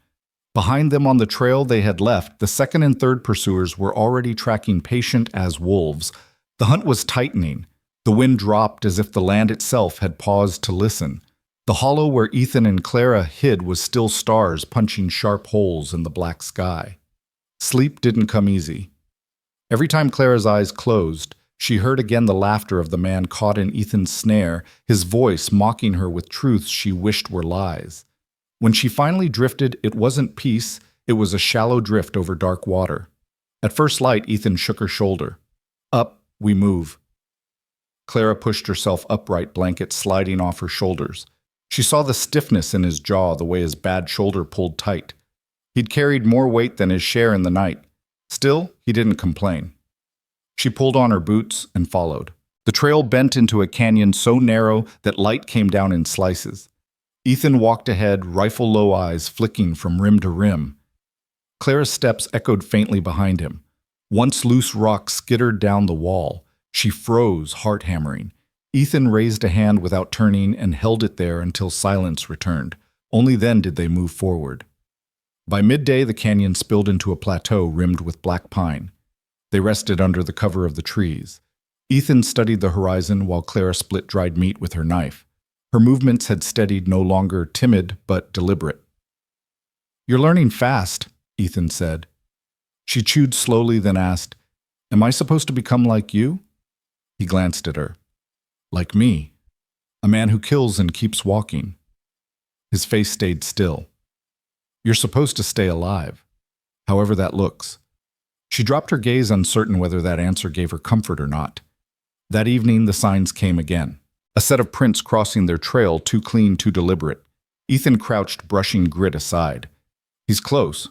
Behind them on the trail they had left, the second and third pursuers were already tracking patient as wolves. The hunt was tightening. The wind dropped as if the land itself had paused to listen. The hollow where Ethan and Clara hid was still stars punching sharp holes in the black sky. Sleep didn't come easy. Every time Clara's eyes closed, she heard again the laughter of the man caught in Ethan's snare, his voice mocking her with truths she wished were lies. When she finally drifted, it wasn't peace, it was a shallow drift over dark water. At first light, Ethan shook her shoulder. Up, we move. Clara pushed herself upright, blanket sliding off her shoulders. She saw the stiffness in his jaw, the way his bad shoulder pulled tight. He'd carried more weight than his share in the night. Still, he didn't complain. She pulled on her boots and followed. The trail bent into a canyon so narrow that light came down in slices. Ethan walked ahead, rifle-low eyes flicking from rim to rim. Clara's steps echoed faintly behind him. Once loose rock skittered down the wall. She froze, heart hammering. Ethan raised a hand without turning and held it there until silence returned. Only then did they move forward. By midday, the canyon spilled into a plateau rimmed with black pine. They rested under the cover of the trees. Ethan studied the horizon while Clara split dried meat with her knife. Her movements had steadied, no longer timid, but deliberate. You're learning fast, Ethan said. She chewed slowly, then asked, Am I supposed to become like you? He glanced at her. Like me. A man who kills and keeps walking. His face stayed still. You're supposed to stay alive, however that looks. She dropped her gaze, uncertain whether that answer gave her comfort or not. That evening, the signs came again. A set of prints crossing their trail, too clean, too deliberate. Ethan crouched, brushing grit aside. He's close.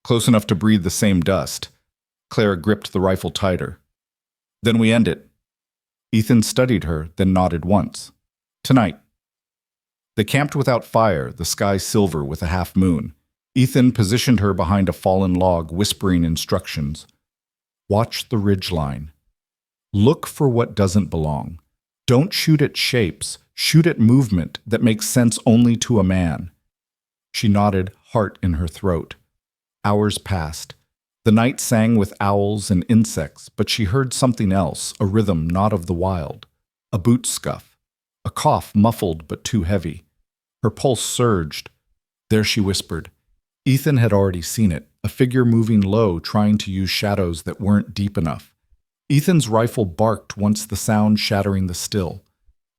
Close enough to breathe the same dust. Clara gripped the rifle tighter. Then we end it. Ethan studied her, then nodded once. Tonight. They camped without fire, the sky silver with a half moon. Ethan positioned her behind a fallen log, whispering instructions. Watch the ridgeline. Look for what doesn't belong. Don't shoot at shapes, shoot at movement that makes sense only to a man. She nodded, heart in her throat. Hours passed. The night sang with owls and insects, but she heard something else, a rhythm not of the wild. A boot scuff. A cough muffled but too heavy. Her pulse surged. There she whispered. Ethan had already seen it, a figure moving low, trying to use shadows that weren't deep enough. Ethan's rifle barked once, the sound shattering the still.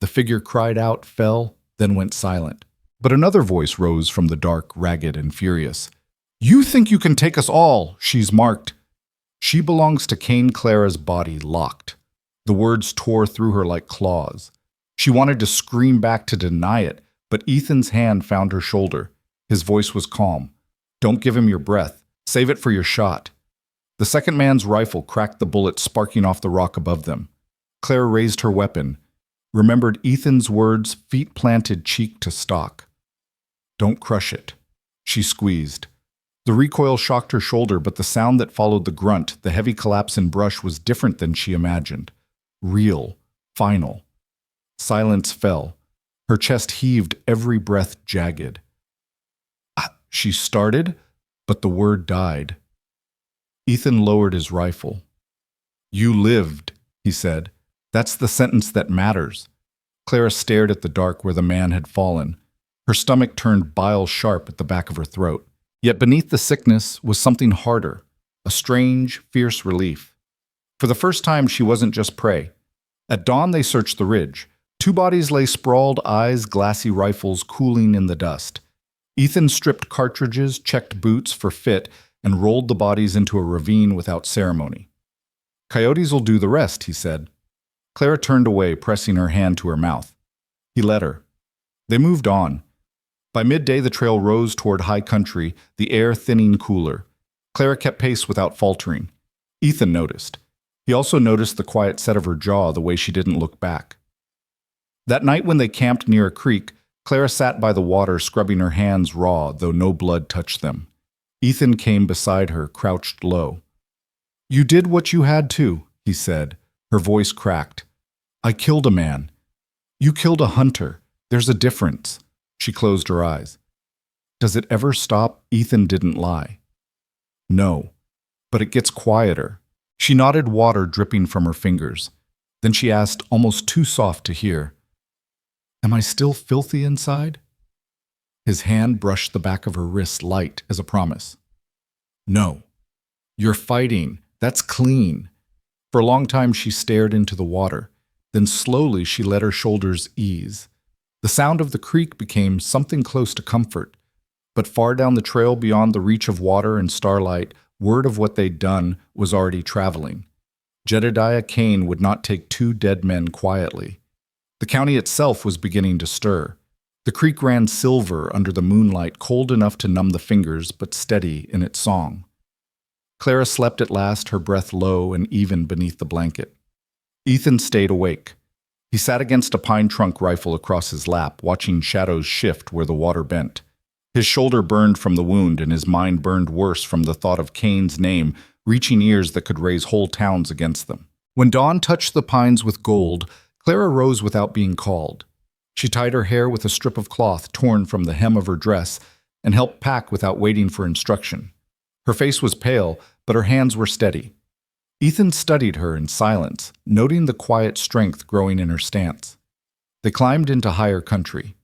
The figure cried out, fell, then went silent. But another voice rose from the dark, ragged and furious. You think you can take us all, she's marked. She belongs to Cain. Clara's body locked. The words tore through her like claws. She wanted to scream back to deny it, but Ethan's hand found her shoulder. His voice was calm. Don't give him your breath. Save it for your shot. The second man's rifle cracked the bullet, sparking off the rock above them. Clara raised her weapon, remembered Ethan's words, feet planted cheek to stock. Don't crush it. She squeezed. The recoil shocked her shoulder, but the sound that followed the grunt, the heavy collapse in brush, was different than she imagined. Real. Final. Silence fell. Her chest heaved, every breath jagged. She started, but the word died. Ethan lowered his rifle. You lived, he said. That's the sentence that matters. Clara stared at the dark where the man had fallen. Her stomach turned bile sharp at the back of her throat. Yet beneath the sickness was something harder, a strange, fierce relief. For the first time, she wasn't just prey. At dawn, they searched the ridge. Two bodies lay sprawled, eyes glassy, rifles cooling in the dust. Ethan stripped cartridges, checked boots for fit, and rolled the bodies into a ravine without ceremony. Coyotes will do the rest, he said. Clara turned away, pressing her hand to her mouth. He let her. They moved on. By midday, the trail rose toward high country, the air thinning cooler. Clara kept pace without faltering. Ethan noticed. He also noticed the quiet set of her jaw, the way she didn't look back. That night when they camped near a creek, Clara sat by the water, scrubbing her hands raw, though no blood touched them. Ethan came beside her, crouched low. "You did what you had to," he said. Her voice cracked. "I killed a man. You killed a hunter. There's a difference." She closed her eyes. "Does it ever stop?" Ethan didn't lie. "No, but it gets quieter." She nodded, water dripping from her fingers. Then she asked, almost too soft to hear, "Am I still filthy inside?" His hand brushed the back of her wrist, light as a promise. "No. You're fighting. That's clean." For a long time she stared into the water. Then slowly she let her shoulders ease. The sound of the creek became something close to comfort. But far down the trail, beyond the reach of water and starlight, word of what they'd done was already traveling. Jedediah Kane would not take two dead men quietly. The county itself was beginning to stir. The creek ran silver under the moonlight, cold enough to numb the fingers, but steady in its song. Clara slept at last, her breath low and even beneath the blanket. Ethan stayed awake. He sat against a pine trunk, rifle across his lap, watching shadows shift where the water bent. His shoulder burned from the wound, and his mind burned worse from the thought of Kane's name, reaching ears that could raise whole towns against them. When dawn touched the pines with gold, Clara rose without being called. She tied her hair with a strip of cloth torn from the hem of her dress and helped pack without waiting for instruction. Her face was pale, but her hands were steady. Ethan studied her in silence, noting the quiet strength growing in her stance. They climbed into higher country.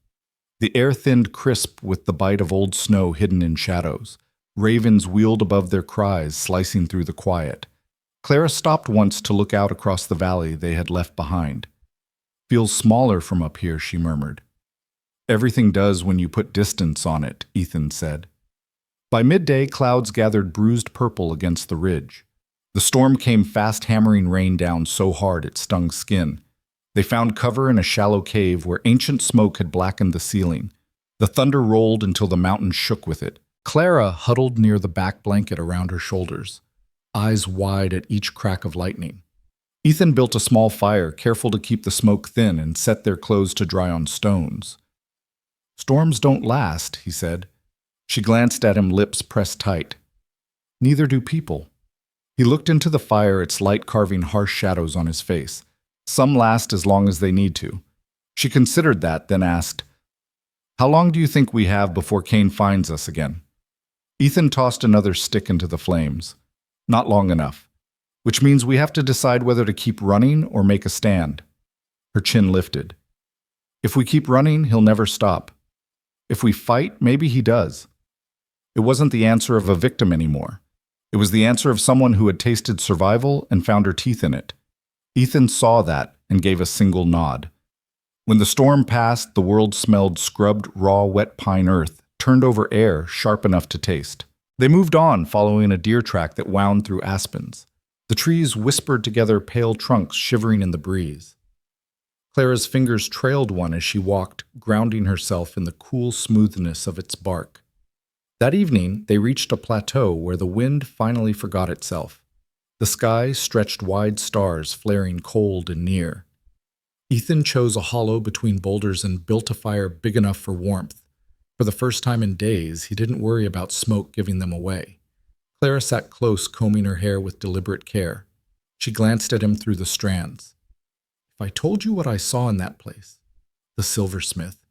The air thinned crisp with the bite of old snow hidden in shadows. Ravens wheeled above their cries, slicing through the quiet. Clara stopped once to look out across the valley they had left behind. "Feels smaller from up here," she murmured. "Everything does when you put distance on it," Ethan said. By midday, clouds gathered bruised purple against the ridge. The storm came fast, hammering rain down so hard it stung skin. They found cover in a shallow cave where ancient smoke had blackened the ceiling. The thunder rolled until the mountain shook with it. Clara huddled near the back blanket around her shoulders, eyes wide at each crack of lightning. Ethan built a small fire, careful to keep the smoke thin, and set their clothes to dry on stones. "Storms don't last," he said. She glanced at him, lips pressed tight. "Neither do people." He looked into the fire, its light carving harsh shadows on his face. "Some last as long as they need to." She considered that, then asked, "How long do you think we have before Kane finds us again?" Ethan tossed another stick into the flames. "Not long enough. Which means we have to decide whether to keep running or make a stand." Her chin lifted. "If we keep running, he'll never stop. If we fight, maybe he does." It wasn't the answer of a victim anymore. It was the answer of someone who had tasted survival and found her teeth in it. Ethan saw that and gave a single nod. When the storm passed, the world smelled scrubbed, raw, wet pine earth, turned over air sharp enough to taste. They moved on, following a deer track that wound through aspens. The trees whispered together, pale trunks shivering in the breeze. Clara's fingers trailed one as she walked, grounding herself in the cool smoothness of its bark. That evening, they reached a plateau where the wind finally forgot itself. The sky stretched wide stars, flaring cold and near. Ethan chose a hollow between boulders and built a fire big enough for warmth. For the first time in days, he didn't worry about smoke giving them away. Clara sat close, combing her hair with deliberate care. She glanced at him through the strands. "If I told you what I saw in that place, the silversmith."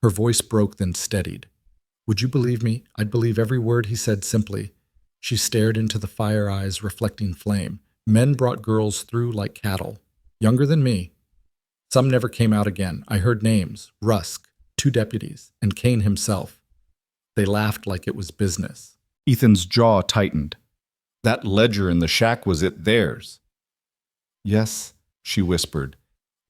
Her voice broke, then steadied. "Would you believe me?" "I'd believe every word," he said simply. She stared into the fire eyes, reflecting flame. "Men brought girls through like cattle. Younger than me. Some never came out again. I heard names. Rusk, 2 deputies, and Kane himself. They laughed like it was business." Ethan's jaw tightened. "That ledger in the shack, was it theirs?" "Yes," she whispered.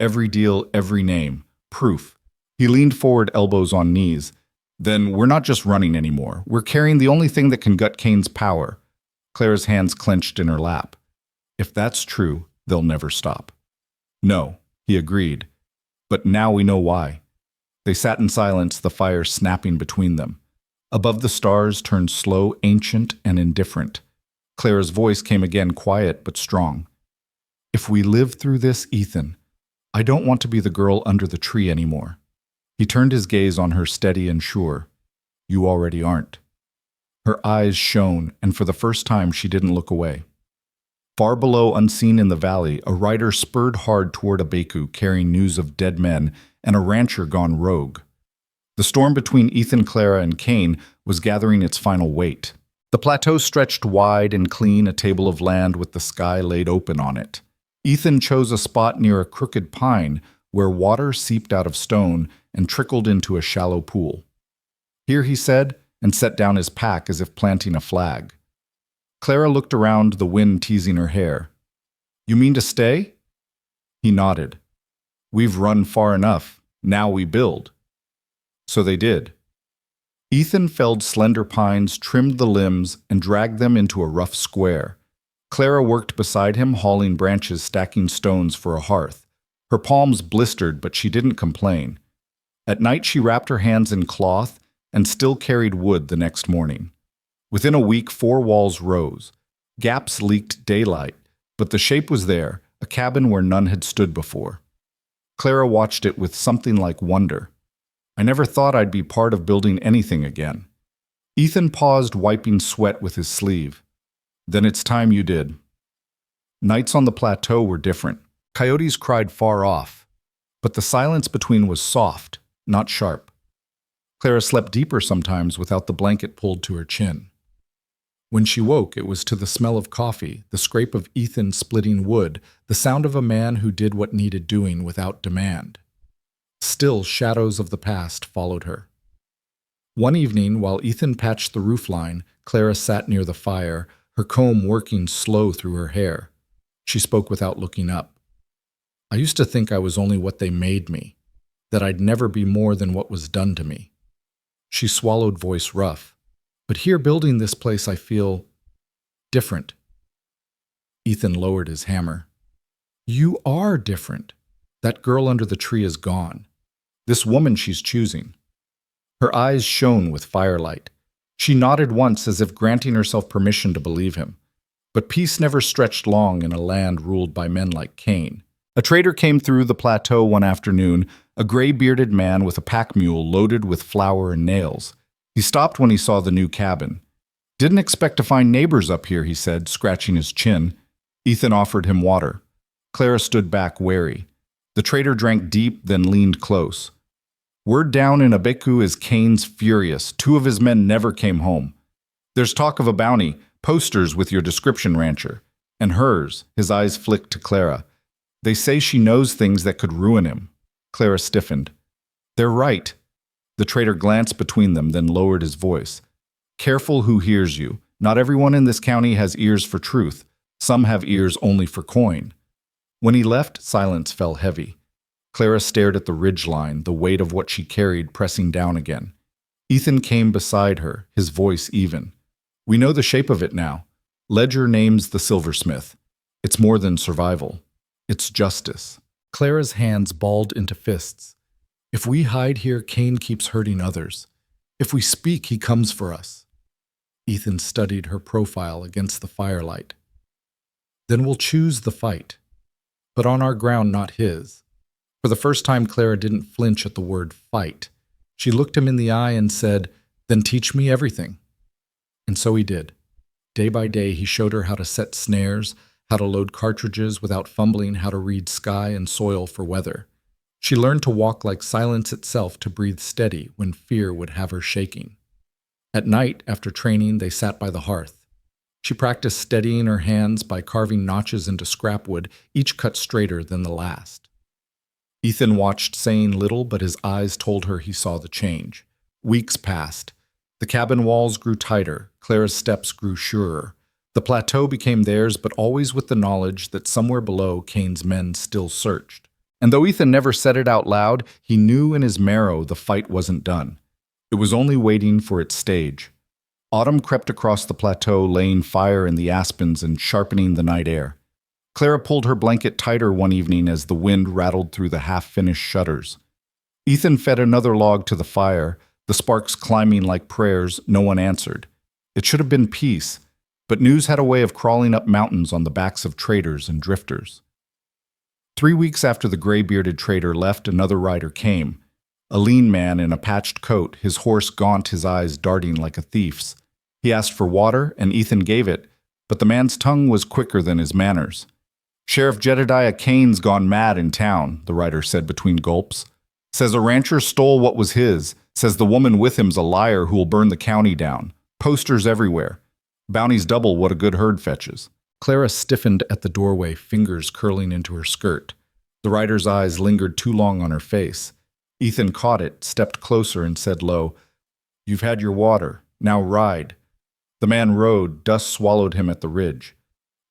"Every deal, every name. Proof." He leaned forward, elbows on knees. "Then we're not just running anymore. We're carrying the only thing that can gut Kane's power." Clara's hands clenched in her lap. "If that's true, they'll never stop." "No," he agreed. But now we know why. They sat in silence, the fire snapping between them. Above the stars turned slow, ancient, and indifferent. Clara's voice came again, quiet but strong. If we live through this, Ethan, I don't want to be the girl under the tree anymore. He turned his gaze on her, steady and sure. You already aren't. Her eyes shone, and for the first time she didn't look away. Far below, unseen in the valley, a rider spurred hard toward a beku carrying news of dead men and a rancher gone rogue. The storm between Ethan, Clara, and Kane was gathering its final weight. The plateau stretched wide and clean, a table of land with the sky laid open on it. Ethan chose a spot near a crooked pine where water seeped out of stone and trickled into a shallow pool. Here, he said, and set down his pack as if planting a flag. Clara looked around, the wind teasing her hair. You mean to stay? He nodded. We've run far enough. Now we build. So they did. Ethan felled slender pines, trimmed the limbs, and dragged them into a rough square. Clara worked beside him, hauling branches, stacking stones for a hearth. Her palms blistered, but she didn't complain. At night she wrapped her hands in cloth and still carried wood the next morning. Within a week, 4 walls rose. Gaps leaked daylight, but the shape was there, a cabin where none had stood before. Clara watched it with something like wonder. I never thought I'd be part of building anything again. Ethan paused, wiping sweat with his sleeve. Then it's time you did. Nights on the plateau were different. Coyotes cried far off, but the silence between was soft, not sharp. Clara slept deeper sometimes without the blanket pulled to her chin. When she woke, it was to the smell of coffee, the scrape of Ethan splitting wood, the sound of a man who did what needed doing without demand. Still, shadows of the past followed her. One evening, while Ethan patched the roofline, Clara sat near the fire, her comb working slow through her hair. She spoke without looking up. I used to think I was only what they made me, that I'd never be more than what was done to me. She swallowed, voice rough. But here building this place, I feel different. Ethan lowered his hammer. You are different. That girl under the tree is gone. This woman she's choosing. Her eyes shone with firelight. She nodded once as if granting herself permission to believe him. But peace never stretched long in a land ruled by men like Cain. A trader came through the plateau one afternoon, a gray-bearded man with a pack mule loaded with flour and nails. He stopped when he saw the new cabin. Didn't expect to find neighbors up here, he said, scratching his chin. Ethan offered him water. Clara stood back, wary. The trader drank deep, then leaned close. Word down in Abeku is Cain's furious. 2 of his men never came home. There's talk of a bounty, posters with your description, rancher. And hers, his eyes flicked to Clara. They say she knows things that could ruin him. Clara stiffened. They're right. The trader glanced between them, then lowered his voice. Careful who hears you. Not everyone in this county has ears for truth. Some have ears only for coin. When he left, silence fell heavy. Clara stared at the ridgeline, the weight of what she carried pressing down again. Ethan came beside her, his voice even. We know the shape of it now. Ledger names the silversmith. It's more than survival. It's justice. Clara's hands balled into fists. If we hide here, Cain keeps hurting others. If we speak, he comes for us. Ethan studied her profile against the firelight. Then we'll choose the fight. But on our ground, not his. For the first time, Clara didn't flinch at the word fight. She looked him in the eye and said, Then teach me everything. And so he did. Day by day, he showed her how to set snares, how to load cartridges without fumbling, how to read sky and soil for weather. She learned to walk like silence itself, to breathe steady when fear would have her shaking. At night, after training, they sat by the hearth. She practiced steadying her hands by carving notches into scrapwood, each cut straighter than the last. Ethan watched, saying little, but his eyes told her he saw the change. Weeks passed. The cabin walls grew tighter. Clara's steps grew surer. The plateau became theirs, but always with the knowledge that somewhere below, Cain's men still searched. And though Ethan never said it out loud, he knew in his marrow the fight wasn't done. It was only waiting for its stage. Autumn crept across the plateau, laying fire in the aspens and sharpening the night air. Clara pulled her blanket tighter one evening as the wind rattled through the half-finished shutters. Ethan fed another log to the fire, the sparks climbing like prayers. No one answered. It should have been peace, but news had a way of crawling up mountains on the backs of traders and drifters. 3 weeks after the gray-bearded trader left, another rider came. A lean man in a patched coat, his horse gaunt, his eyes darting like a thief's. He asked for water, and Ethan gave it, but the man's tongue was quicker than his manners. "Sheriff Jedediah Kane's gone mad in town," the rider said between gulps. "Says a rancher stole what was his. Says the woman with him's a liar who'll burn the county down. Posters everywhere. Bounty's double what a good herd fetches." Clara stiffened at the doorway, fingers curling into her skirt. The rider's eyes lingered too long on her face. Ethan caught it, stepped closer, and said low, "You've had your water. Now ride." The man rode. Dust swallowed him at the ridge.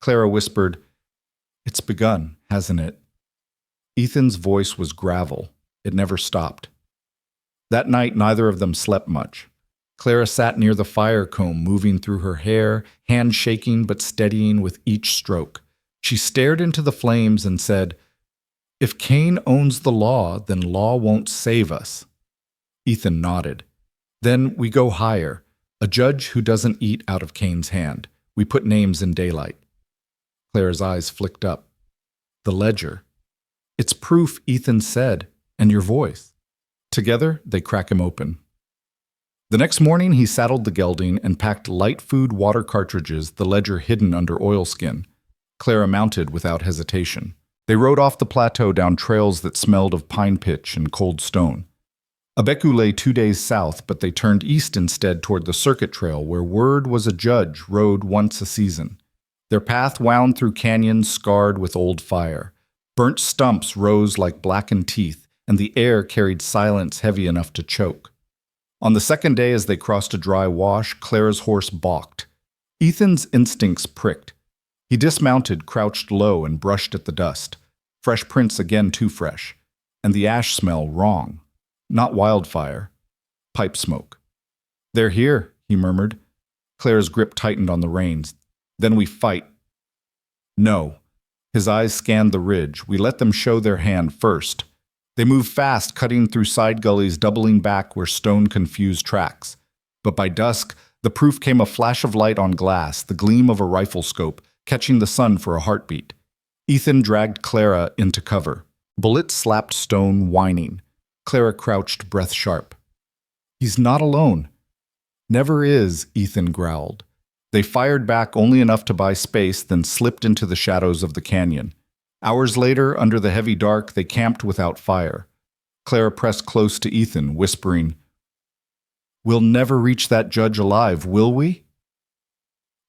Clara whispered, "It's begun, hasn't it?" Ethan's voice was gravel. It never stopped. That night, neither of them slept much. Clara sat near the fire comb, moving through her hair, hand shaking but steadying with each stroke. She stared into the flames and said, "If Kane owns the law, then law won't save us." Ethan nodded. "Then we go higher. A judge who doesn't eat out of Kane's hand. We put names in daylight." Clara's eyes flicked up. "The ledger. It's proof," Ethan said, "and your voice." Together, they crack him open. The next morning, he saddled the gelding and packed light food water cartridges, the ledger hidden under oilskin. Clara mounted without hesitation. They rode off the plateau down trails that smelled of pine pitch and cold stone. Abeku lay 2 days south, but they turned east instead toward the circuit trail where word was a judge rode once a season. Their path wound through canyons scarred with old fire. Burnt stumps rose like blackened teeth, and the air carried silence heavy enough to choke. On the second day, as they crossed a dry wash, Clara's horse balked. Ethan's instincts pricked. He dismounted, crouched low, and brushed at the dust. Fresh prints again too fresh. And the ash smell wrong. Not wildfire. Pipe smoke. "They're here," he murmured. Clara's grip tightened on the reins. "Then we fight." "No." His eyes scanned the ridge. "We let them show their hand first." They moved fast, cutting through side gullies, doubling back where stone confused tracks. But by dusk, the proof came a flash of light on glass, the gleam of a rifle scope, catching the sun for a heartbeat. Ethan dragged Clara into cover. Bullets slapped stone, whining. Clara crouched, breath sharp. "He's not alone." "Never is," Ethan growled. They fired back only enough to buy space, then slipped into the shadows of the canyon. Hours later, under the heavy dark, they camped without fire. Clara pressed close to Ethan, whispering, "We'll never reach that judge alive, will we?"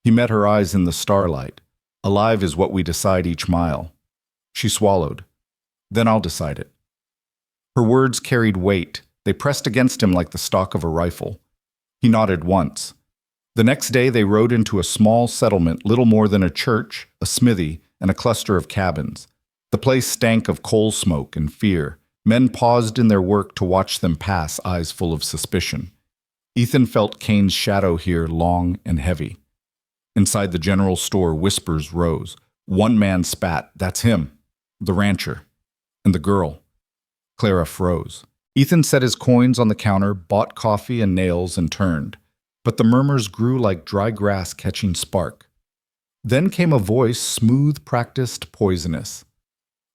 He met her eyes in the starlight. "Alive is what we decide each mile." She swallowed. "Then I'll decide it." Her words carried weight. They pressed against him like the stock of a rifle. He nodded once. The next day they rode into a small settlement, little more than a church, a smithy, and a cluster of cabins. The place stank of coal smoke and fear. Men paused in their work to watch them pass, eyes full of suspicion. Ethan felt Kane's shadow here, long and heavy. Inside the general store, whispers rose. One man spat, "That's him." The rancher. And the girl. Clara froze. Ethan set his coins on the counter, bought coffee and nails, and turned. But the murmurs grew like dry grass catching spark. Then came a voice, smooth, practiced, poisonous.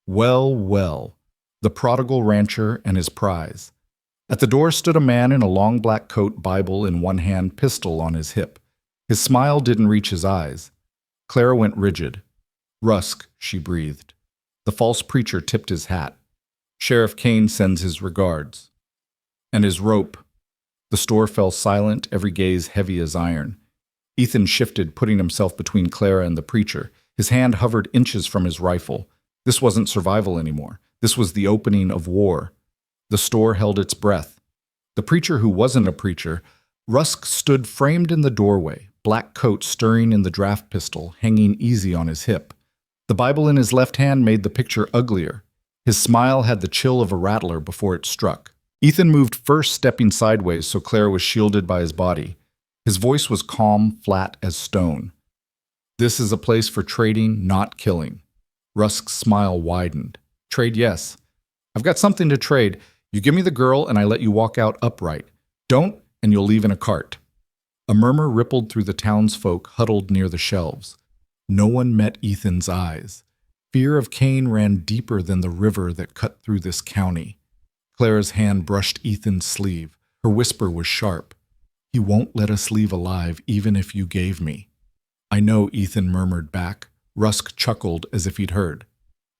Well, well, the prodigal rancher and his prize. At the door stood a man in a long black coat, Bible in one hand, pistol on his hip. His smile didn't reach his eyes. Clara went rigid. "Rusk," she breathed. The false preacher tipped his hat. "Sheriff Kane sends his regards." And his rope. The store fell silent, every gaze heavy as iron. Ethan shifted, putting himself between Clara and the preacher. His hand hovered inches from his rifle. This wasn't survival anymore. This was the opening of war. The store held its breath. The preacher who wasn't a preacher, Rusk, stood framed in the doorway, black coat stirring in the draft pistol, hanging easy on his hip. The Bible in his left hand made the picture uglier. His smile had the chill of a rattler before it struck. Ethan moved first, stepping sideways so Clara was shielded by his body. His voice was calm, flat as stone. "This is a place for trading, not killing." Rusk's smile widened. Trade, yes. I've got something to trade. You give me the girl and I let you walk out upright. Don't, and you'll leave in a cart. A murmur rippled through the townsfolk huddled near the shelves. No one met Ethan's eyes. Fear of Cain ran deeper than the river that cut through this county. Clara's hand brushed Ethan's sleeve. Her whisper was sharp. He won't let us leave alive even if you gave me. I know, Ethan murmured back. Rusk chuckled as if he'd heard.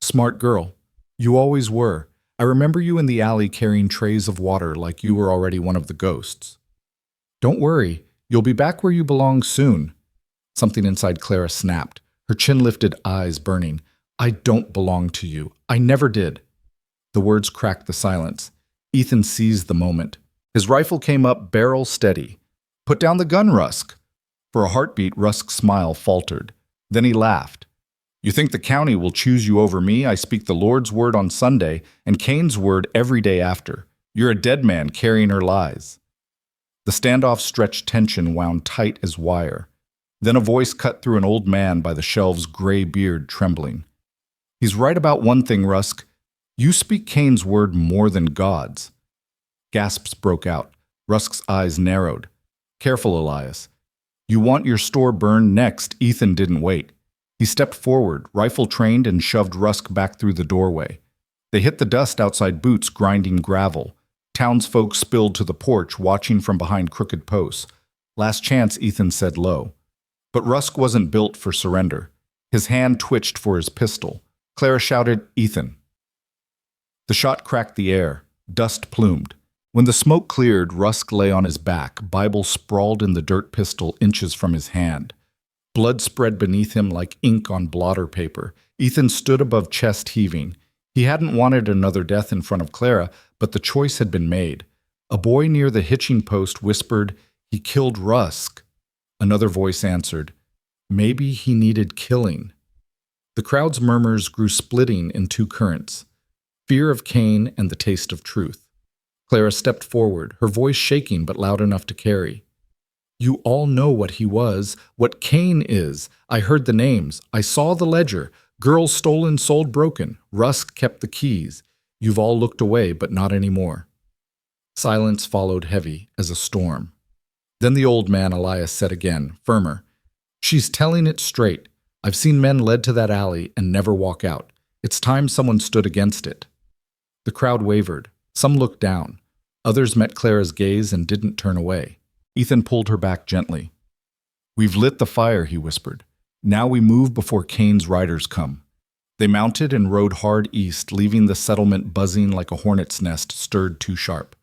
Smart girl. You always were. I remember you in the alley carrying trays of water like you were already one of the ghosts. Don't worry. You'll be back where you belong soon. Something inside Clara snapped, her chin-lifted eyes burning. I don't belong to you. I never did. The words cracked the silence. Ethan seized the moment. His rifle came up barrel steady. Put down the gun, Rusk. For a heartbeat, Rusk's smile faltered. Then he laughed. You think the county will choose you over me? I speak the Lord's word on Sunday and Cain's word every day after. You're a dead man carrying her lies. The standoff's stretched tension wound tight as wire. Then a voice cut through an old man by the shelf's gray beard trembling. He's right about one thing, Rusk. You speak Cain's word more than God's. Gasps broke out. Rusk's eyes narrowed. Careful, Elias. You want your store burned next. Ethan didn't wait. He stepped forward, rifle trained, and shoved Rusk back through the doorway. They hit the dust outside boots grinding gravel. Townsfolk spilled to the porch, watching from behind crooked posts. Last chance, Ethan said low. But Rusk wasn't built for surrender. His hand twitched for his pistol. Clara shouted, Ethan. The shot cracked the air. Dust plumed. When the smoke cleared, Rusk lay on his back, Bible sprawled in the dirt, pistol inches from his hand. Blood spread beneath him like ink on blotter paper. Ethan stood above chest heaving. He hadn't wanted another death in front of Clara, but the choice had been made. A boy near the hitching post whispered, He killed Rusk. Another voice answered, Maybe he needed killing. The crowd's murmurs grew splitting in two currents, fear of Cain and the taste of truth. Clara stepped forward, her voice shaking but loud enough to carry. You all know what he was, what Cain is. I heard the names. I saw the ledger. Girls stolen, sold, broken. Rusk kept the keys. You've all looked away, but not anymore. Silence followed heavy as a storm. Then the old man, Elias, said again, firmer, She's telling it straight. I've seen men led to that alley and never walk out. It's time someone stood against it. The crowd wavered. Some looked down. Others met Clara's gaze and didn't turn away. Ethan pulled her back gently. We've lit the fire, he whispered. Now we move before Cain's riders come. They mounted and rode hard east, leaving the settlement buzzing like a hornet's nest stirred too sharp.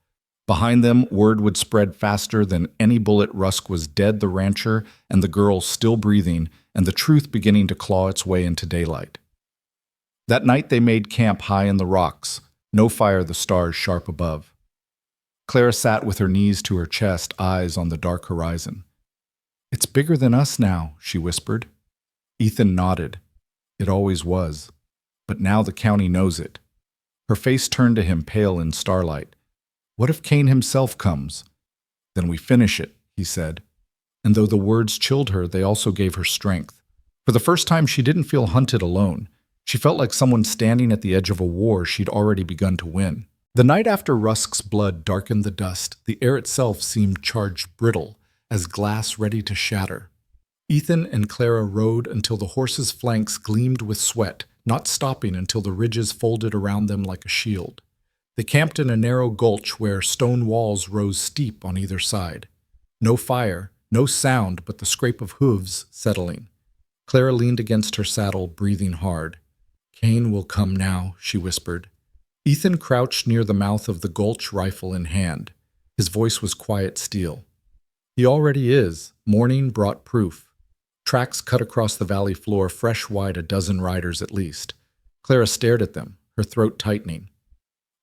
Behind them, word would spread faster than any bullet. Rusk was dead, the rancher, and the girl still breathing, and the truth beginning to claw its way into daylight. That night they made camp high in the rocks, no fire, the stars sharp above. Clara sat with her knees to her chest, eyes on the dark horizon. It's bigger than us now, she whispered. Ethan nodded. It always was. But now the county knows it. Her face turned to him, pale in starlight. What if Cain himself comes? Then we finish it, he said. And though the words chilled her, they also gave her strength. For the first time, she didn't feel hunted alone. She felt like someone standing at the edge of a war she'd already begun to win. The night after Rusk's blood darkened the dust, the air itself seemed charged brittle, as glass ready to shatter. Ethan and Clara rode until the horses' flanks gleamed with sweat, not stopping until the ridges folded around them like a shield. They camped in a narrow gulch where stone walls rose steep on either side. No fire, no sound but the scrape of hooves settling. Clara leaned against her saddle, breathing hard. Cain will come now, she whispered. Ethan crouched near the mouth of the gulch, rifle in hand. His voice was quiet steel. He already is. Morning brought proof. Tracks cut across the valley floor, fresh wide a dozen riders at least. Clara stared at them, her throat tightening.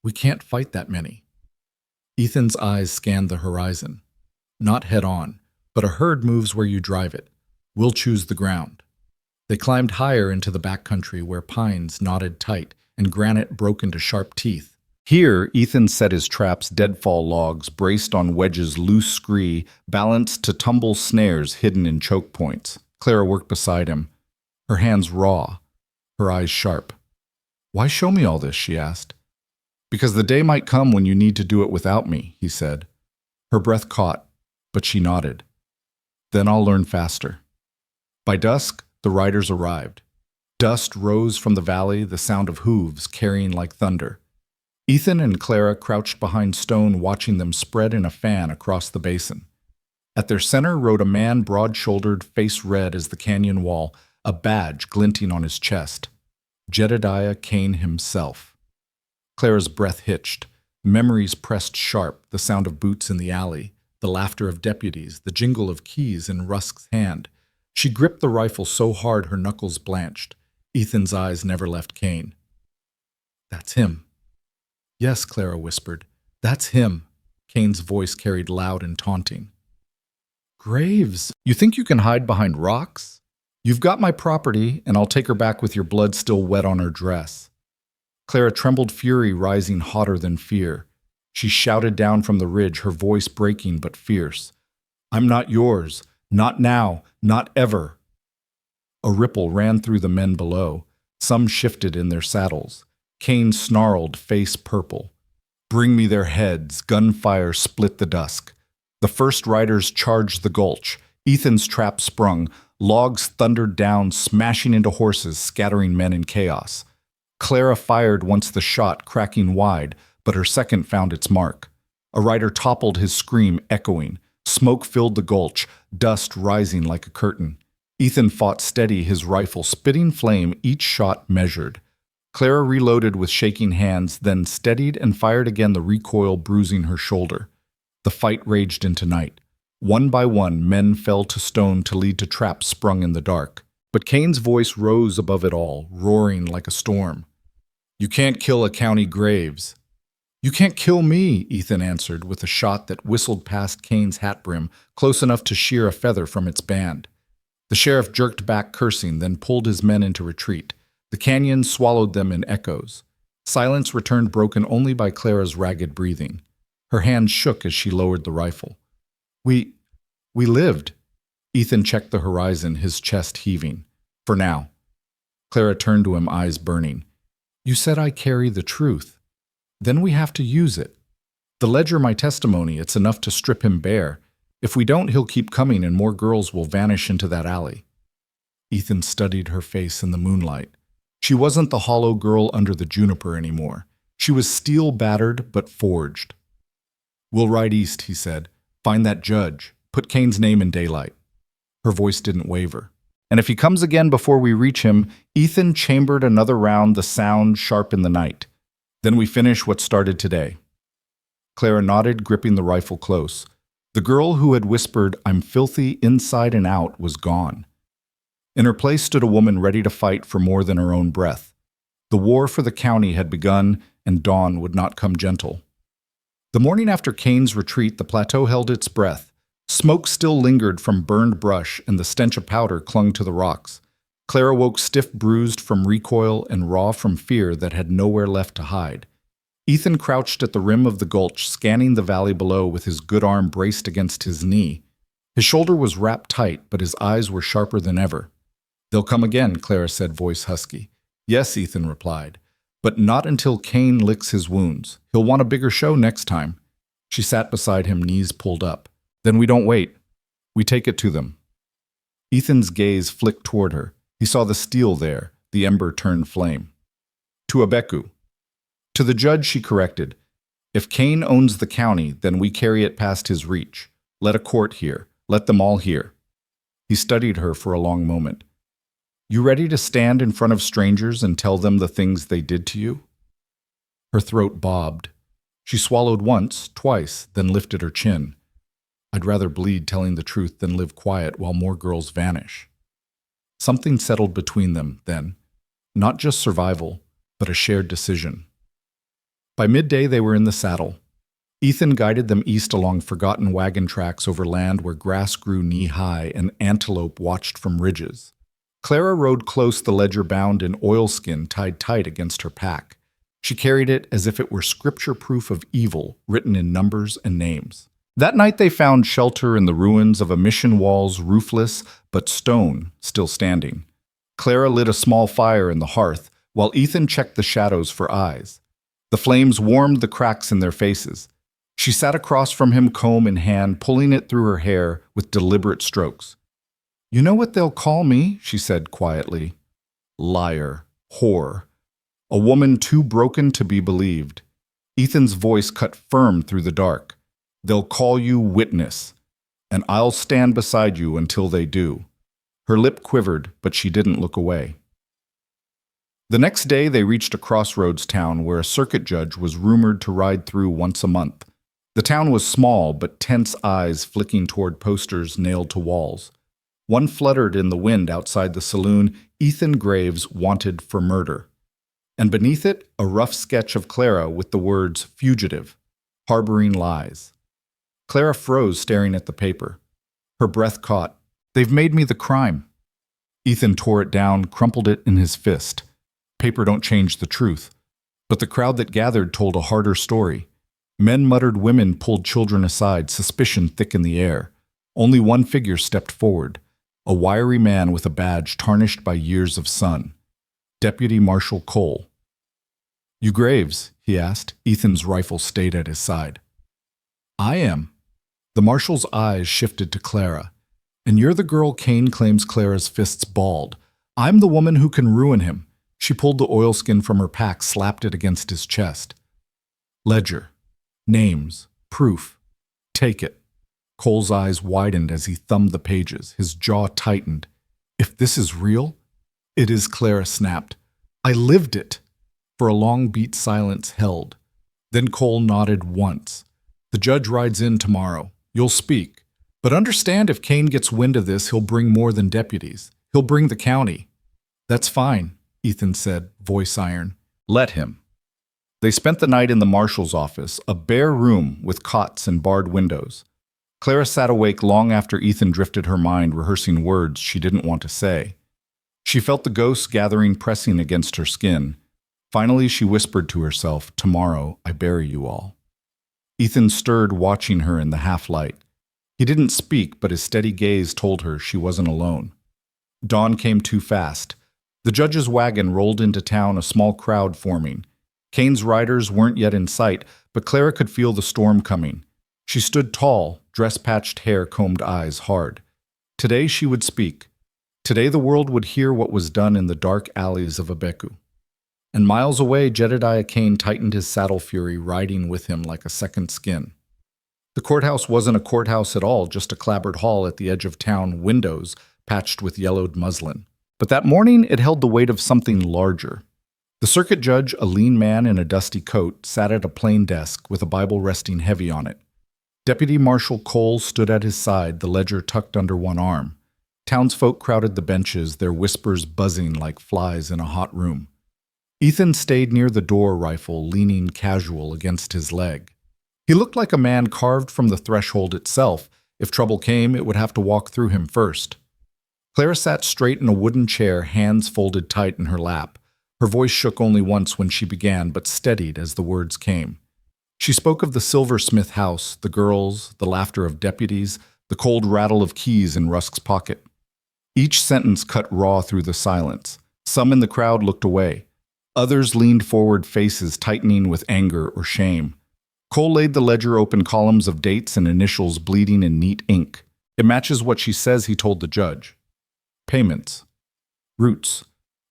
We can't fight that many. Ethan's eyes scanned the horizon. Not head on, but a herd moves where you drive it. We'll choose the ground. They climbed higher into the backcountry where pines knotted tight and granite broke into sharp teeth. Here, Ethan set his traps, deadfall logs braced on wedges, loose scree, balanced to tumble snares hidden in choke points. Clara worked beside him, her hands raw, her eyes sharp. "Why show me all this?" she asked. "Because the day might come when you need to do it without me," he said. Her breath caught, but she nodded. "Then I'll learn faster." By dusk, the riders arrived. Dust rose from the valley, the sound of hooves carrying like thunder. Ethan and Clara crouched behind stone, watching them spread in a fan across the basin. At their center rode a man, broad-shouldered, face red as the canyon wall, a badge glinting on his chest. Jedediah Kane himself. Clara's breath hitched. Memories pressed sharp, the sound of boots in the alley, the laughter of deputies, the jingle of keys in Rusk's hand. She gripped the rifle so hard her knuckles blanched. Ethan's eyes never left Kane. "That's him." "Yes," Clara whispered. "That's him." Kane's voice carried loud and taunting. "Graves, you think you can hide behind rocks? You've got my property, and I'll take her back with your blood still wet on her dress." Clara trembled, fury rising hotter than fear. She shouted down from the ridge, her voice breaking but fierce. "I'm not yours. Not now. Not ever." A ripple ran through the men below. Some shifted in their saddles. Kane snarled, face purple. "Bring me their heads." Gunfire split the dusk. The first riders charged the gulch. Ethan's trap sprung. Logs thundered down, smashing into horses, scattering men in chaos. Clara fired once the shot, cracking wide, but her second found its mark. A rider toppled, his scream echoing. Smoke filled the gulch, dust rising like a curtain. Ethan fought steady, his rifle spitting flame, each shot measured. Clara reloaded with shaking hands, then steadied and fired again, the recoil bruising her shoulder. The fight raged into night. One by one, men fell to stone to lead to traps sprung in the dark. But Kane's voice rose above it all, roaring like a storm. "You can't kill a county Graves." "You can't kill me," Ethan answered with a shot that whistled past Kane's hat brim, close enough to shear a feather from its band. The sheriff jerked back, cursing, then pulled his men into retreat. The canyon swallowed them in echoes. Silence returned, broken only by Clara's ragged breathing. Her hands shook as she lowered the rifle. We lived." Ethan checked the horizon, his chest heaving. "For now." Clara turned to him, eyes burning. "You said I carry the truth. Then we have to use it. The ledger, my testimony, it's enough to strip him bare. If we don't, he'll keep coming and more girls will vanish into that alley." Ethan studied her face in the moonlight. She wasn't the hollow girl under the juniper anymore. She was steel-battered but forged. "We'll ride east," he said. "Find that judge. Put Kane's name in daylight." Her voice didn't waver. "And if he comes again before we reach him," Ethan chambered another round, the sound sharp in the night. "Then we finish what started today." Clara nodded, gripping the rifle close. The girl who had whispered, "I'm filthy inside and out," was gone. In her place stood a woman ready to fight for more than her own breath. The war for the county had begun, and dawn would not come gentle. The morning after Kane's retreat, the plateau held its breath. Smoke still lingered from burned brush, and the stench of powder clung to the rocks. Clara woke stiff, bruised from recoil and raw from fear that had nowhere left to hide. Ethan crouched at the rim of the gulch, scanning the valley below with his good arm braced against his knee. His shoulder was wrapped tight, but his eyes were sharper than ever. "They'll come again," Clara said, voice husky. "Yes," Ethan replied, "but not until Kane licks his wounds. He'll want a bigger show next time." She sat beside him, knees pulled up. "Then we don't wait. We take it to them." Ethan's gaze flicked toward her. He saw the steel there, the ember turned flame. "To Abeku." To the judge she corrected. "If Kane owns the county, then we carry it past his reach. Let a court hear. Let them all hear." He studied her for a long moment. "You ready to stand in front of strangers and tell them the things they did to you?" Her throat bobbed. She swallowed once, twice, then lifted her chin. "I'd rather bleed telling the truth than live quiet while more girls vanish." Something settled between them then. Not just survival, but a shared decision. By midday they were in the saddle. Ethan guided them east along forgotten wagon tracks over land where grass grew knee-high and antelope watched from ridges. Clara rode close, the ledger bound in oilskin tied tight against her pack. She carried it as if it were scripture proof of evil, written in numbers and names. That night they found shelter in the ruins of a mission wall's roofless but stone still standing. Clara lit a small fire in the hearth, while Ethan checked the shadows for eyes. The flames warmed the cracks in their faces. She sat across from him, comb in hand, pulling it through her hair with deliberate strokes. "You know what they'll call me," she said quietly. "Liar. Whore. A woman too broken to be believed." Ethan's voice cut firm through the dark. "They'll call you witness, and I'll stand beside you until they do." Her lip quivered, but she didn't look away. The next day, they reached a crossroads town where a circuit judge was rumored to ride through once a month. The town was small, but tense eyes flicking toward posters nailed to walls. One fluttered in the wind outside the saloon, "Ethan Graves wanted for murder." And beneath it, a rough sketch of Clara with the words "fugitive, harboring lies." Clara froze, staring at the paper. Her breath caught. "They've made me the crime." Ethan tore it down, crumpled it in his fist. Paper don't change the truth. But the crowd that gathered told a harder story. Men muttered, women pulled children aside, suspicion thick in the air. Only one figure stepped forward, a wiry man with a badge tarnished by years of sun. Deputy Marshal Cole. "You Graves?" he asked. Ethan's rifle stayed at his side. "I am." The marshal's eyes shifted to Clara. "And you're the girl Kane claims Clara's fists balled. I'm the woman who can ruin him." She pulled the oilskin from her pack, slapped it against his chest. "Ledger. Names. Proof. Take it." Cole's eyes widened as he thumbed the pages. His jaw tightened. "If this is real?" "It is," Clara snapped. "I lived it." For a long beat, silence held. Then Cole nodded once. "The judge rides in tomorrow. You'll speak. But understand, if Kane gets wind of this, he'll bring more than deputies. He'll bring the county." "That's fine," Ethan said, voice iron. "Let him." They spent the night in the marshal's office, a bare room with cots and barred windows. Clara sat awake long after Ethan drifted her mind, rehearsing words she didn't want to say. She felt the ghosts gathering, pressing against her skin. Finally, she whispered to herself, "Tomorrow I bury you all." Ethan stirred, watching her in the half-light. He didn't speak, but his steady gaze told her she wasn't alone. Dawn came too fast. The judge's wagon rolled into town, a small crowd forming. Kane's riders weren't yet in sight, but Clara could feel the storm coming. She stood tall, dress-patched hair, combed eyes hard. Today she would speak. Today the world would hear what was done in the dark alleys of Abeku. And miles away, Jedediah Kane tightened his saddle fury, riding with him like a second skin. The courthouse wasn't a courthouse at all, just a clapboard hall at the edge of town, windows patched with yellowed muslin. But that morning it held the weight of something larger. The circuit judge, a lean man in a dusty coat, sat at a plain desk with a Bible resting heavy on it. Deputy Marshal Cole stood at his side, the ledger tucked under one arm. Townsfolk crowded the benches, their whispers buzzing like flies in a hot room. Ethan stayed near the door, rifle leaning casual against his leg. He looked like a man carved from the threshold itself. If trouble came, it would have to walk through him first. Clara sat straight in a wooden chair, hands folded tight in her lap. Her voice shook only once when she began, but steadied as the words came. She spoke of the silversmith house, the girls, the laughter of deputies, the cold rattle of keys in Rusk's pocket. Each sentence cut raw through the silence. Some in the crowd looked away. Others leaned forward, faces tightening with anger or shame. Cole laid the ledger open, columns of dates and initials bleeding in neat ink. "It matches what she says," he told the judge. "Payments. Roots."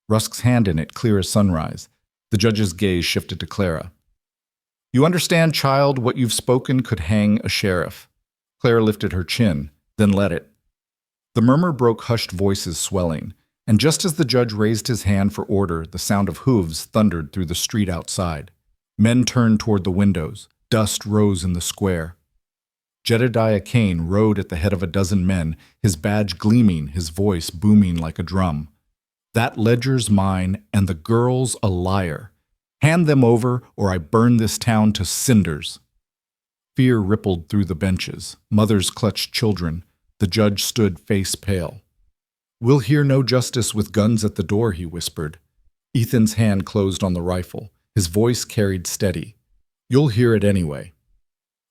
Rusk's hand in it, clear as sunrise. The judge's gaze shifted to Clara. "You understand, child, what you've spoken could hang a sheriff." Clara lifted her chin, then let it. The murmur broke, hushed voices swelling. And just as the judge raised his hand for order, the sound of hooves thundered through the street outside. Men turned toward the windows. Dust rose in the square. Jedediah Kane rode at the head of a dozen men, his badge gleaming, his voice booming like a drum. "That ledger's mine, and the girl's a liar. Hand them over, or I burn this town to cinders." Fear rippled through the benches. Mothers clutched children. The judge stood face pale. "We'll hear no justice with guns at the door," he whispered. Ethan's hand closed on the rifle. His voice carried steady. "You'll hear it anyway."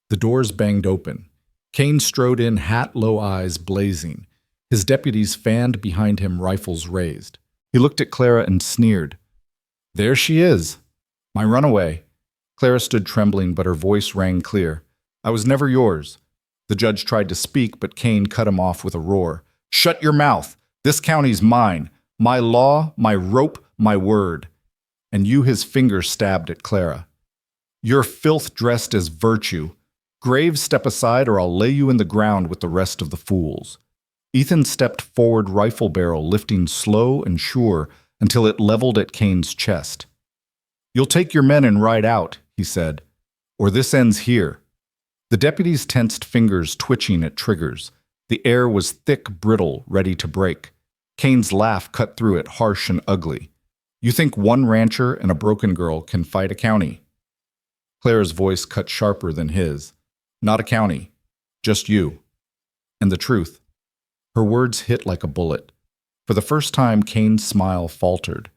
The doors banged open. Kane strode in, hat low, eyes blazing. His deputies fanned behind him, rifles raised. He looked at Clara and sneered. There she is. My runaway. Clara stood trembling, but her voice rang clear. I was never yours. The judge tried to speak, but Kane cut him off with a roar. Shut your mouth. This county's mine. My law, my rope, my word. And you, his finger stabbed at Clara. You're filth dressed as virtue. Graves, step aside or I'll lay you in the ground with the rest of the fools. Ethan stepped forward, rifle barrel lifting slow and sure until it leveled at Kane's chest. You'll take your men and ride out, he said, or this ends here. The deputy's tensed fingers twitching at triggers. The air was thick, brittle, ready to break. Kane's laugh cut through it, harsh and ugly. You think one rancher and a broken girl can fight a county? Clara's voice cut sharper than his. Not a county. Just you. And the truth. Her words hit like a bullet. For the first time, Kane's smile faltered.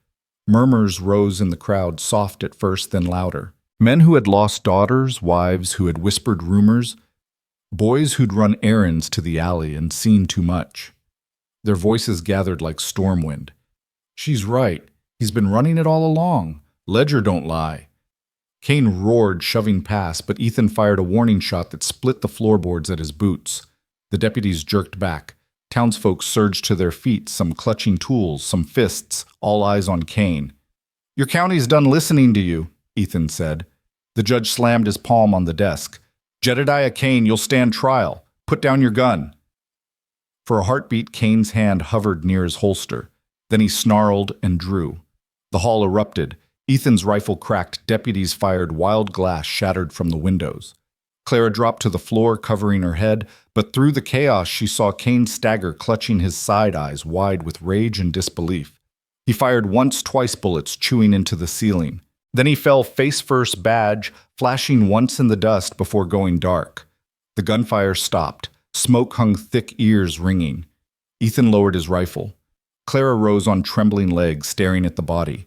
Murmurs rose in the crowd, soft at first, then louder. Men who had lost daughters, wives who had whispered rumors, boys who'd run errands to the alley and seen too much. Their voices gathered like storm wind. She's right. He's been running it all along. Ledger don't lie. Kane roared, shoving past, but Ethan fired a warning shot that split the floorboards at his boots. The deputies jerked back. Townsfolk surged to their feet, some clutching tools, some fists, all eyes on Kane. Your county's done listening to you, Ethan said. The judge slammed his palm on the desk. Jedediah Kane, you'll stand trial. Put down your gun. For a heartbeat, Kane's hand hovered near his holster. Then he snarled and drew. The hall erupted. Ethan's rifle cracked. Deputies fired. Wild glass shattered from the windows. Clara dropped to the floor, covering her head, but through the chaos she saw Kane stagger, clutching his side eyes wide with rage and disbelief. He fired once, twice bullets, chewing into the ceiling. Then he fell face-first, badge, flashing once in the dust before going dark. The gunfire stopped. Smoke hung thick, ears ringing. Ethan lowered his rifle. Clara rose on trembling legs, staring at the body.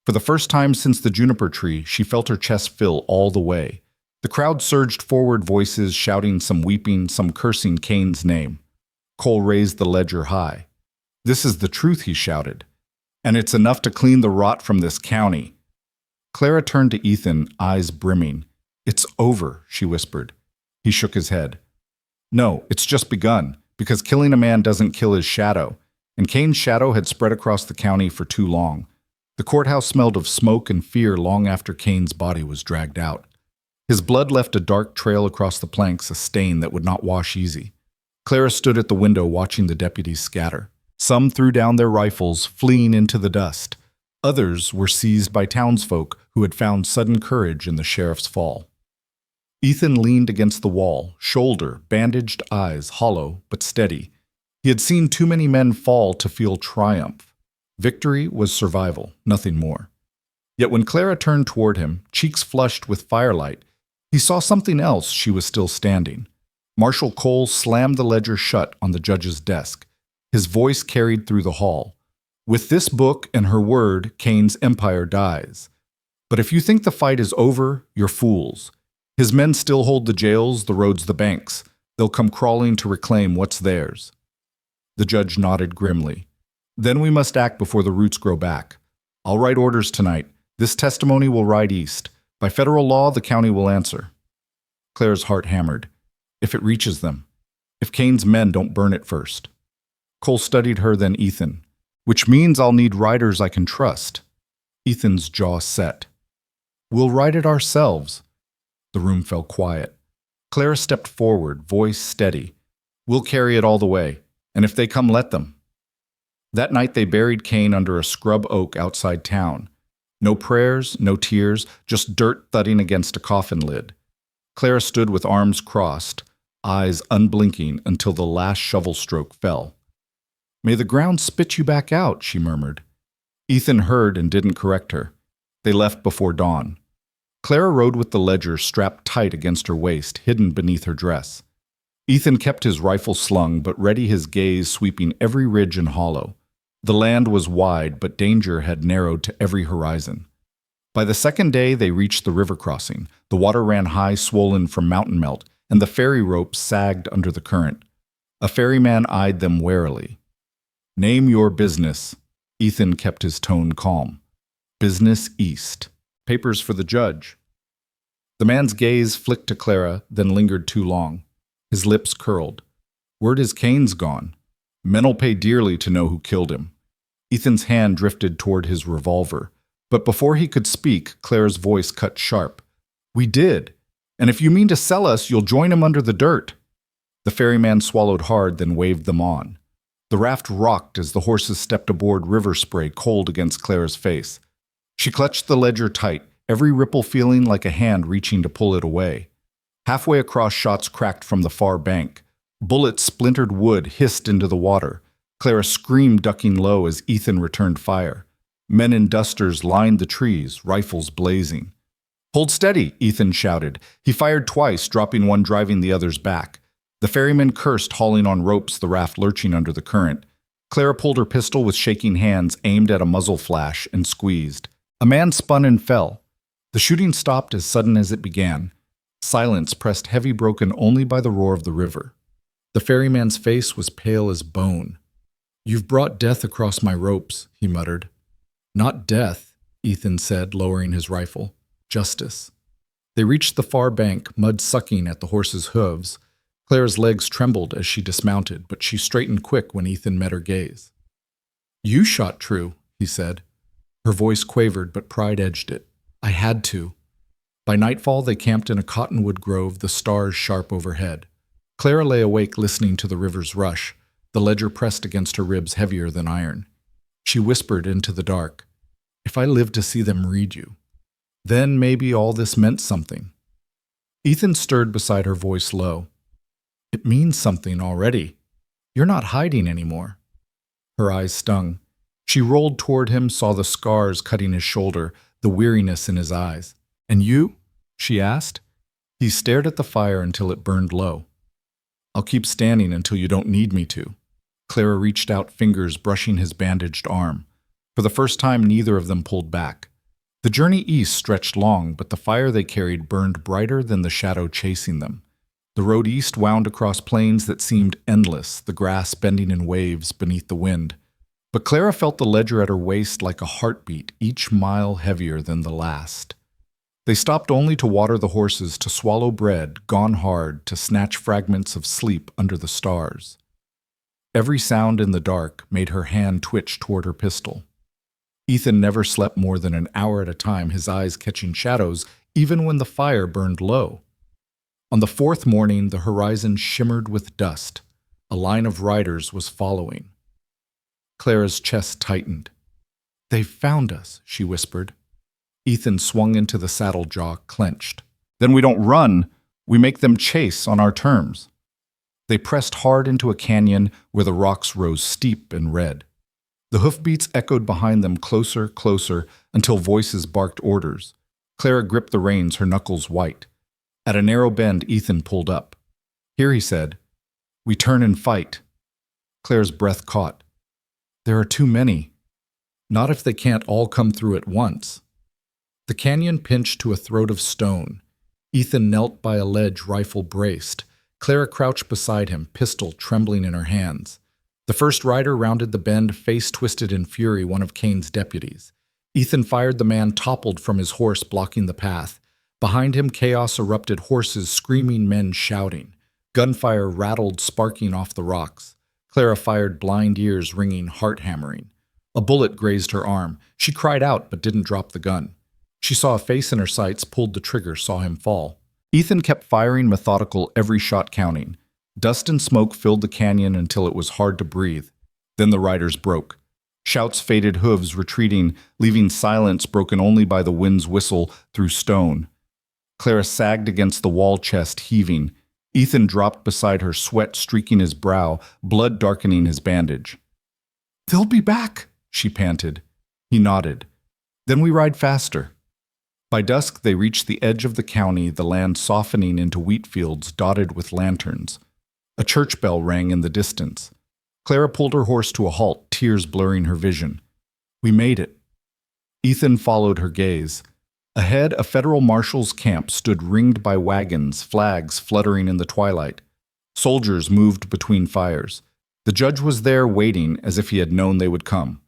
For the first time since the juniper tree, she felt her chest fill all the way. The crowd surged forward, voices shouting, some weeping, some cursing Kane's name. Cole raised the ledger high. This is the truth, he shouted. And it's enough to clean the rot from this county. Clara turned to Ethan, eyes brimming. It's over, she whispered. He shook his head. No, it's just begun, because killing a man doesn't kill his shadow, and Kane's shadow had spread across the county for too long. The courthouse smelled of smoke and fear long after Kane's body was dragged out. His blood left a dark trail across the planks, a stain that would not wash easy. Clara stood at the window watching the deputies scatter. Some threw down their rifles, fleeing into the dust. Others were seized by townsfolk who had found sudden courage in the sheriff's fall. Ethan leaned against the wall, shoulder, bandaged eyes, hollow but steady. He had seen too many men fall to feel triumph. Victory was survival, nothing more. Yet when Clara turned toward him, cheeks flushed with firelight, he saw something else. She was still standing. Marshal Cole slammed the ledger shut on the judge's desk. His voice carried through the hall. With this book and her word, Kane's empire dies. But if you think the fight is over, you're fools. His men still hold the jails, the roads, the banks. They'll come crawling to reclaim what's theirs. The judge nodded grimly. Then we must act before the roots grow back. I'll write orders tonight. This testimony will ride east. By federal law, the county will answer. Clara's heart hammered. If it reaches them. If Kane's men don't burn it first. Cole studied her, then Ethan. Which means I'll need writers I can trust. Ethan's jaw set. We'll write it ourselves. The room fell quiet. Clara stepped forward, voice steady. We'll carry it all the way, and if they come, let them. That night they buried Kane under a scrub oak outside town. No prayers, no tears, just dirt thudding against a coffin lid. Clara stood with arms crossed, eyes unblinking until the last shovel stroke fell. May the ground spit you back out, she murmured. Ethan heard and didn't correct her. They left before dawn. Clara rode with the ledger strapped tight against her waist, hidden beneath her dress. Ethan kept his rifle slung, but ready, his gaze sweeping every ridge and hollow. The land was wide, but danger had narrowed to every horizon. By the second day, they reached the river crossing. The water ran high, swollen from mountain melt, and the ferry ropes sagged under the current. A ferryman eyed them warily. Name your business. Ethan kept his tone calm. Business east. Papers for the judge. The man's gaze flicked to Clara, then lingered too long. His lips curled. Word is Kane's gone. Men'll pay dearly to know who killed him. Ethan's hand drifted toward his revolver. But before he could speak, Clara's voice cut sharp. We did. And if you mean to sell us, you'll join him under the dirt. The ferryman swallowed hard, then waved them on. The raft rocked as the horses stepped aboard river spray cold against Clara's face. She clutched the ledger tight, every ripple feeling like a hand reaching to pull it away. Halfway across, shots cracked from the far bank. Bullets splintered wood, hissed into the water. Clara screamed, ducking low as Ethan returned fire. Men in dusters lined the trees, rifles blazing. Hold steady, Ethan shouted. He fired twice, dropping one, driving the others back. The ferryman cursed, hauling on ropes, the raft lurching under the current. Clara pulled her pistol with shaking hands, aimed at a muzzle flash, and squeezed. A man spun and fell. The shooting stopped as sudden as it began. Silence pressed heavy, broken only by the roar of the river. The ferryman's face was pale as bone. You've brought death across my ropes, he muttered. Not death, Ethan said, lowering his rifle. Justice. They reached the far bank, mud sucking at the horse's hooves. Clara's legs trembled as she dismounted, but she straightened quick when Ethan met her gaze. You shot true, he said. Her voice quavered, but pride edged it. I had to. By nightfall, they camped in a cottonwood grove, the stars sharp overhead. Clara lay awake listening to the river's rush, the ledger pressed against her ribs heavier than iron. She whispered into the dark, If I live to see them read you, then maybe all this meant something. Ethan stirred beside her, voice low. It means something already. You're not hiding anymore. Her eyes stung. She rolled toward him, saw the scars cutting his shoulder, the weariness in his eyes. And you? She asked. He stared at the fire until it burned low. I'll keep standing until you don't need me to. Clara reached out, fingers brushing his bandaged arm. For the first time, neither of them pulled back. The journey east stretched long, but the fire they carried burned brighter than the shadow chasing them. The road east wound across plains that seemed endless, the grass bending in waves beneath the wind. But Clara felt the ledger at her waist like a heartbeat, each mile heavier than the last. They stopped only to water the horses, to swallow bread, gone hard, to snatch fragments of sleep under the stars. Every sound in the dark made her hand twitch toward her pistol. Ethan never slept more than an hour at a time, his eyes catching shadows, even when the fire burned low. On the fourth morning, the horizon shimmered with dust. A line of riders was following. Clara's chest tightened. They've found us, she whispered. Ethan swung into the saddle, jaw clenched. Then we don't run, we make them chase on our terms. They pressed hard into a canyon where the rocks rose steep and red. The hoofbeats echoed behind them, closer, closer, until voices barked orders. Clara gripped the reins, her knuckles white. At a narrow bend, Ethan pulled up. Here, he said, we turn and fight. Clara's breath caught. There are too many. Not if they can't all come through at once. The canyon pinched to a throat of stone. Ethan knelt by a ledge, rifle braced. Clara crouched beside him, pistol trembling in her hands. The first rider rounded the bend, face twisted in fury, one of Kane's deputies. Ethan fired. The man toppled from his horse, blocking the path. Behind him, chaos erupted, horses screaming, men shouting. Gunfire rattled, sparking off the rocks. Clara fired, blind ears ringing, heart hammering. A bullet grazed her arm. She cried out, but didn't drop the gun. She saw a face in her sights, pulled the trigger, saw him fall. Ethan kept firing, methodical, every shot counting. Dust and smoke filled the canyon until it was hard to breathe. Then the riders broke. Shouts faded, hooves retreating, leaving silence broken only by the wind's whistle through stone. Clara sagged against the wall, chest heaving. Ethan dropped beside her, sweat streaking his brow, blood darkening his bandage. They'll be back, she panted. He nodded. Then we ride faster. By dusk, they reached the edge of the county, the land softening into wheat fields dotted with lanterns. A church bell rang in the distance. Clara pulled her horse to a halt, tears blurring her vision. We made it. Ethan followed her gaze. Ahead, a federal marshal's camp stood ringed by wagons, flags fluttering in the twilight. Soldiers moved between fires. The judge was there waiting as if he had known they would come.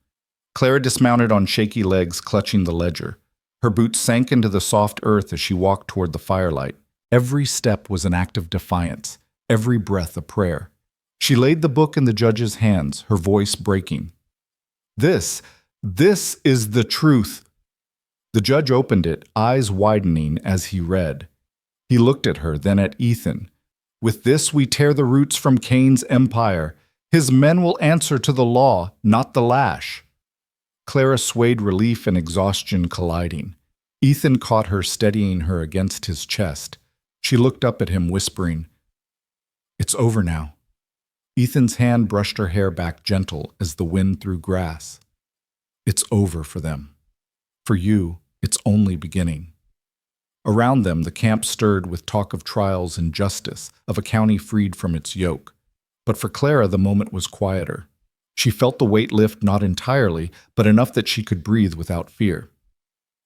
Clara dismounted on shaky legs, clutching the ledger. Her boots sank into the soft earth as she walked toward the firelight. Every step was an act of defiance, every breath a prayer. She laid the book in the judge's hands, her voice breaking. This is the truth. The judge opened it, eyes widening as he read. He looked at her, then at Ethan. With this we tear the roots from Cain's empire. His men will answer to the law, not the lash. Clara swayed, relief and exhaustion colliding. Ethan caught her, steadying her against his chest. She looked up at him, whispering, "It's over now." Ethan's hand brushed her hair back, gentle as the wind through grass. "It's over for them. For you, it's only beginning." Around them, the camp stirred with talk of trials and justice, of a county freed from its yoke. But for Clara, the moment was quieter. She felt the weight lift, not entirely, but enough that she could breathe without fear.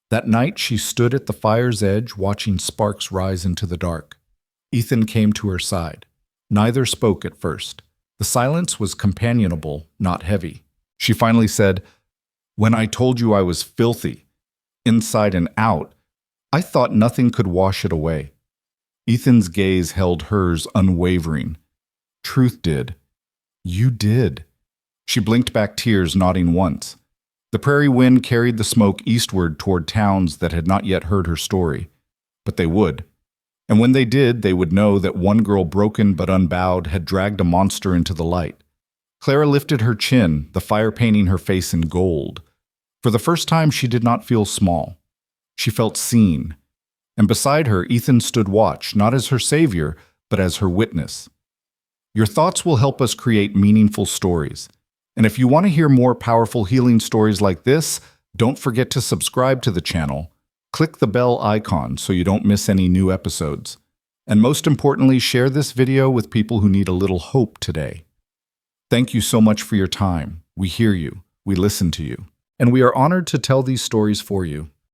That night, she stood at the fire's edge, watching sparks rise into the dark. Ethan came to her side. Neither spoke at first. The silence was companionable, not heavy. She finally said, "When I told you I was filthy, inside and out, I thought nothing could wash it away." Ethan's gaze held hers, unwavering. "Truth did. You did." She blinked back, tears nodding once. The prairie wind carried the smoke eastward toward towns that had not yet heard her story. But they would. And when they did, they would know that one girl, broken but unbowed, had dragged a monster into the light. Clara lifted her chin, the fire painting her face in gold. For the first time, she did not feel small. She felt seen. And beside her, Ethan stood watch, not as her savior, but as her witness. Your thoughts will help us create meaningful stories. And if you want to hear more powerful healing stories like this, don't forget to subscribe to the channel. Click the bell icon so you don't miss any new episodes. And most importantly, share this video with people who need a little hope today. Thank you so much for your time. We hear you, we listen to you, and we are honored to tell these stories for you.